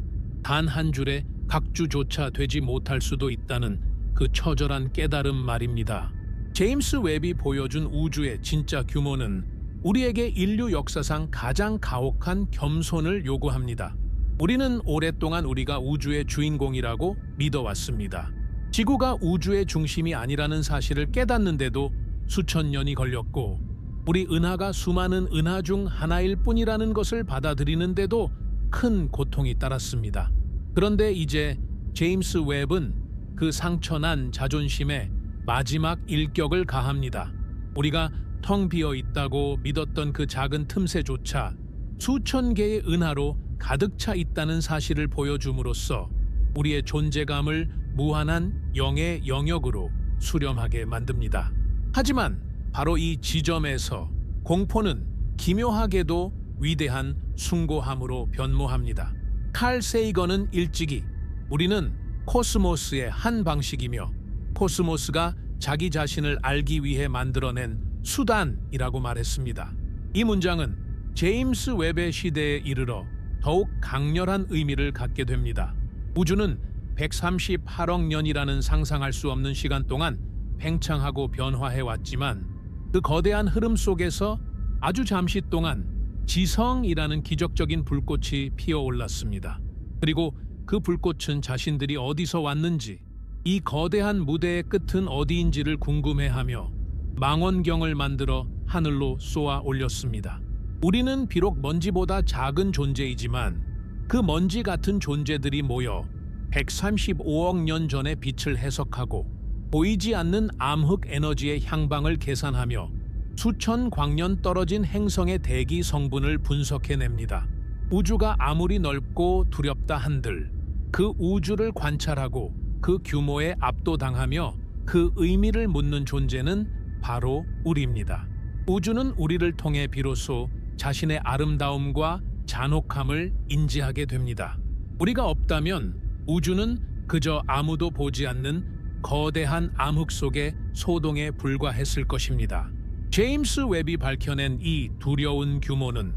단 한 줄의 각주조차 되지 못할 수도 있다는 그 처절한 깨달음 말입니다. 제임스 웹이 보여준 우주의 진짜 규모는 우리에게 인류 역사상 가장 가혹한 겸손을 요구합니다. 우리는 오랫동안 우리가 우주의 주인공이라고 믿어왔습니다. 지구가 우주의 중심이 아니라는 사실을 깨닫는데도 수천 년이 걸렸고 우리 은하가 수많은 은하 중 하나일 뿐이라는 것을 받아들이는데도 큰 고통이 따랐습니다. 그런데 이제 제임스 웹은 그 상처난 자존심에 마지막 일격을 가합니다. 우리가 텅 비어 있다고 믿었던 그 작은 틈새조차 수천 개의 은하로 가득 차 있다는 사실을 보여줌으로써 우리의 존재감을 무한한 영의 영역으로 수렴하게 만듭니다. 하지만 바로 이 지점에서 공포는 기묘하게도 위대한 숭고함으로 변모합니다. 칼 세이건은 일찍이 우리는 코스모스의 한 방식이며 코스모스가 자기 자신을 알기 위해 만들어낸 수단이라고 말했습니다. 이 문장은 제임스 웹의 시대에 이르러 더욱 강렬한 의미를 갖게 됩니다. 우주는 138억 년이라는 상상할 수 없는 시간 동안 팽창하고 변화해왔지만 그 거대한 흐름 속에서 아주 잠시 동안 지성이라는 기적적인 불꽃이 피어올랐습니다. 그리고 그 불꽃은 자신들이 어디서 왔는지, 이 거대한 무대의 끝은 어디인지를 궁금해하며 망원경을 만들어 하늘로 쏘아 올렸습니다. 우리는 비록 먼지보다 작은 존재이지만 그 먼지 같은 존재들이 모여 135억 년 전의 빛을 해석하고 보이지 않는 암흑 에너지의 향방을 계산하며 수천 광년 떨어진 행성의 대기 성분을 분석해냅니다. 우주가 아무리 넓고 두렵다 한들 그 우주를 관찰하고 그 규모에 압도당하며 그 의미를 묻는 존재는 바로 우리입니다. 우주는 우리를 통해 비로소 자신의 아름다움과 잔혹함을 인지하게 됩니다. 우리가 없다면 우주는 그저 아무도 보지 않는 거대한 암흑 속의 소동에 불과했을 것입니다. 제임스 웹이 밝혀낸 이 두려운 규모는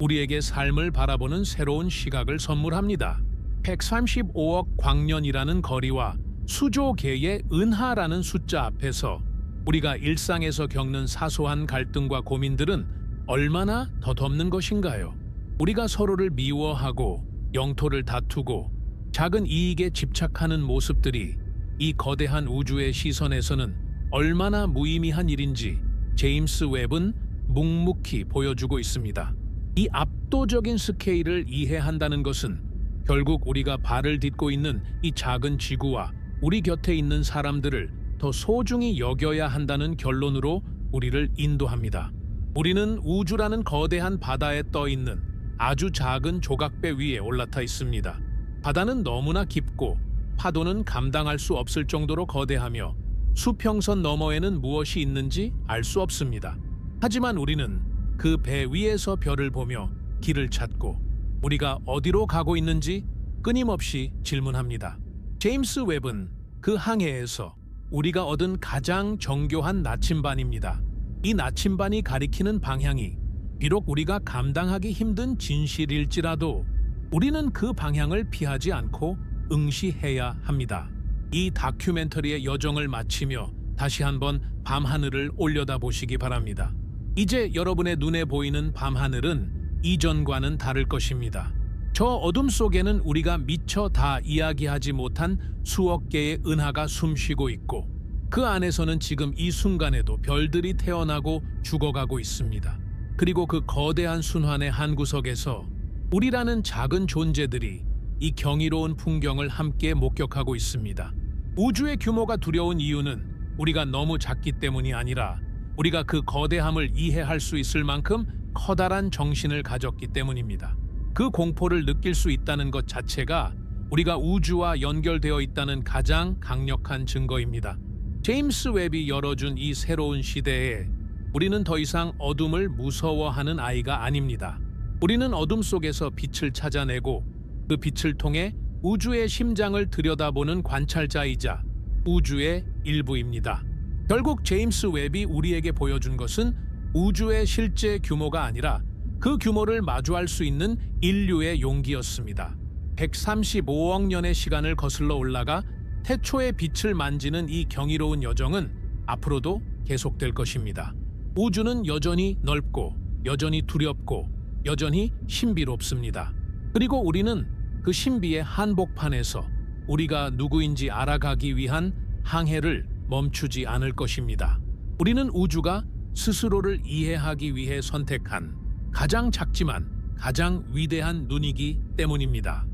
우리에게 삶을 바라보는 새로운 시각을 선물합니다. 135억 광년이라는 거리와 수조 개의 은하라는 숫자 앞에서 우리가 일상에서 겪는 사소한 갈등과 고민들은 얼마나 덧없는 것인가요? 우리가 서로를 미워하고 영토를 다투고 작은 이익에 집착하는 모습들이 이 거대한 우주의 시선에서는 얼마나 무의미한 일인지 제임스 웹은 묵묵히 보여주고 있습니다. 이 압도적인 스케일을 이해한다는 것은 결국 우리가 발을 딛고 있는 이 작은 지구와 우리 곁에 있는 사람들을 더 소중히 여겨야 한다는 결론으로 우리를 인도합니다. 우리는 우주라는 거대한 바다에 떠 있는 아주 작은 조각배 위에 올라타 있습니다. 바다는 너무나 깊고 파도는 감당할 수 없을 정도로 거대하며 수평선 너머에는 무엇이 있는지 알 수 없습니다. 하지만 우리는 그 배 위에서 별을 보며 길을 찾고 우리가 어디로 가고 있는지 끊임없이 질문합니다. 제임스 웹은 그 항해에서 우리가 얻은 가장 정교한 나침반입니다. 이 나침반이 가리키는 방향이 비록 우리가 감당하기 힘든 진실일지라도 우리는 그 방향을 피하지 않고 응시해야 합니다. 이 다큐멘터리의 여정을 마치며 다시 한번 밤하늘을 올려다보시기 바랍니다. 이제 여러분의 눈에 보이는 밤하늘은 이전과는 다를 것입니다. 저 어둠 속에는 우리가 미처 다 이야기하지 못한 수억 개의 은하가 숨쉬고 있고 그 안에서는 지금 이 순간에도 별들이 태어나고 죽어가고 있습니다. 그리고 그 거대한 순환의 한 구석에서 우리라는 작은 존재들이 이 경이로운 풍경을 함께 목격하고 있습니다. 우주의 규모가 두려운 이유는 우리가 너무 작기 때문이 아니라 우리가 그 거대함을 이해할 수 있을 만큼 커다란 정신을 가졌기 때문입니다. 그 공포를 느낄 수 있다는 것 자체가 우리가 우주와 연결되어 있다는 가장 강력한 증거입니다. 제임스 웹이 열어준 이 새로운 시대에 우리는 더 이상 어둠을 무서워하는 아이가 아닙니다. 우리는 어둠 속에서 빛을 찾아내고 그 빛을 통해 우주의 심장을 들여다보는 관찰자이자 우주의 일부입니다. 결국 제임스 웹이 우리에게 보여준 것은 우주의 실제 규모가 아니라 그 규모를 마주할 수 있는 인류의 용기였습니다. 135억 년의 시간을 거슬러 올라가 태초의 빛을 만지는 이 경이로운 여정은 앞으로도 계속될 것입니다. 우주는 여전히 넓고 여전히 두렵고 여전히 신비롭습니다. 그리고 우리는 그 신비의 한복판에서 우리가 누구인지 알아가기 위한 항해를 멈추지 않을 것입니다. 우리는 우주가 스스로를 이해하기 위해 선택한 가장 작지만 가장 위대한 눈이기 때문입니다.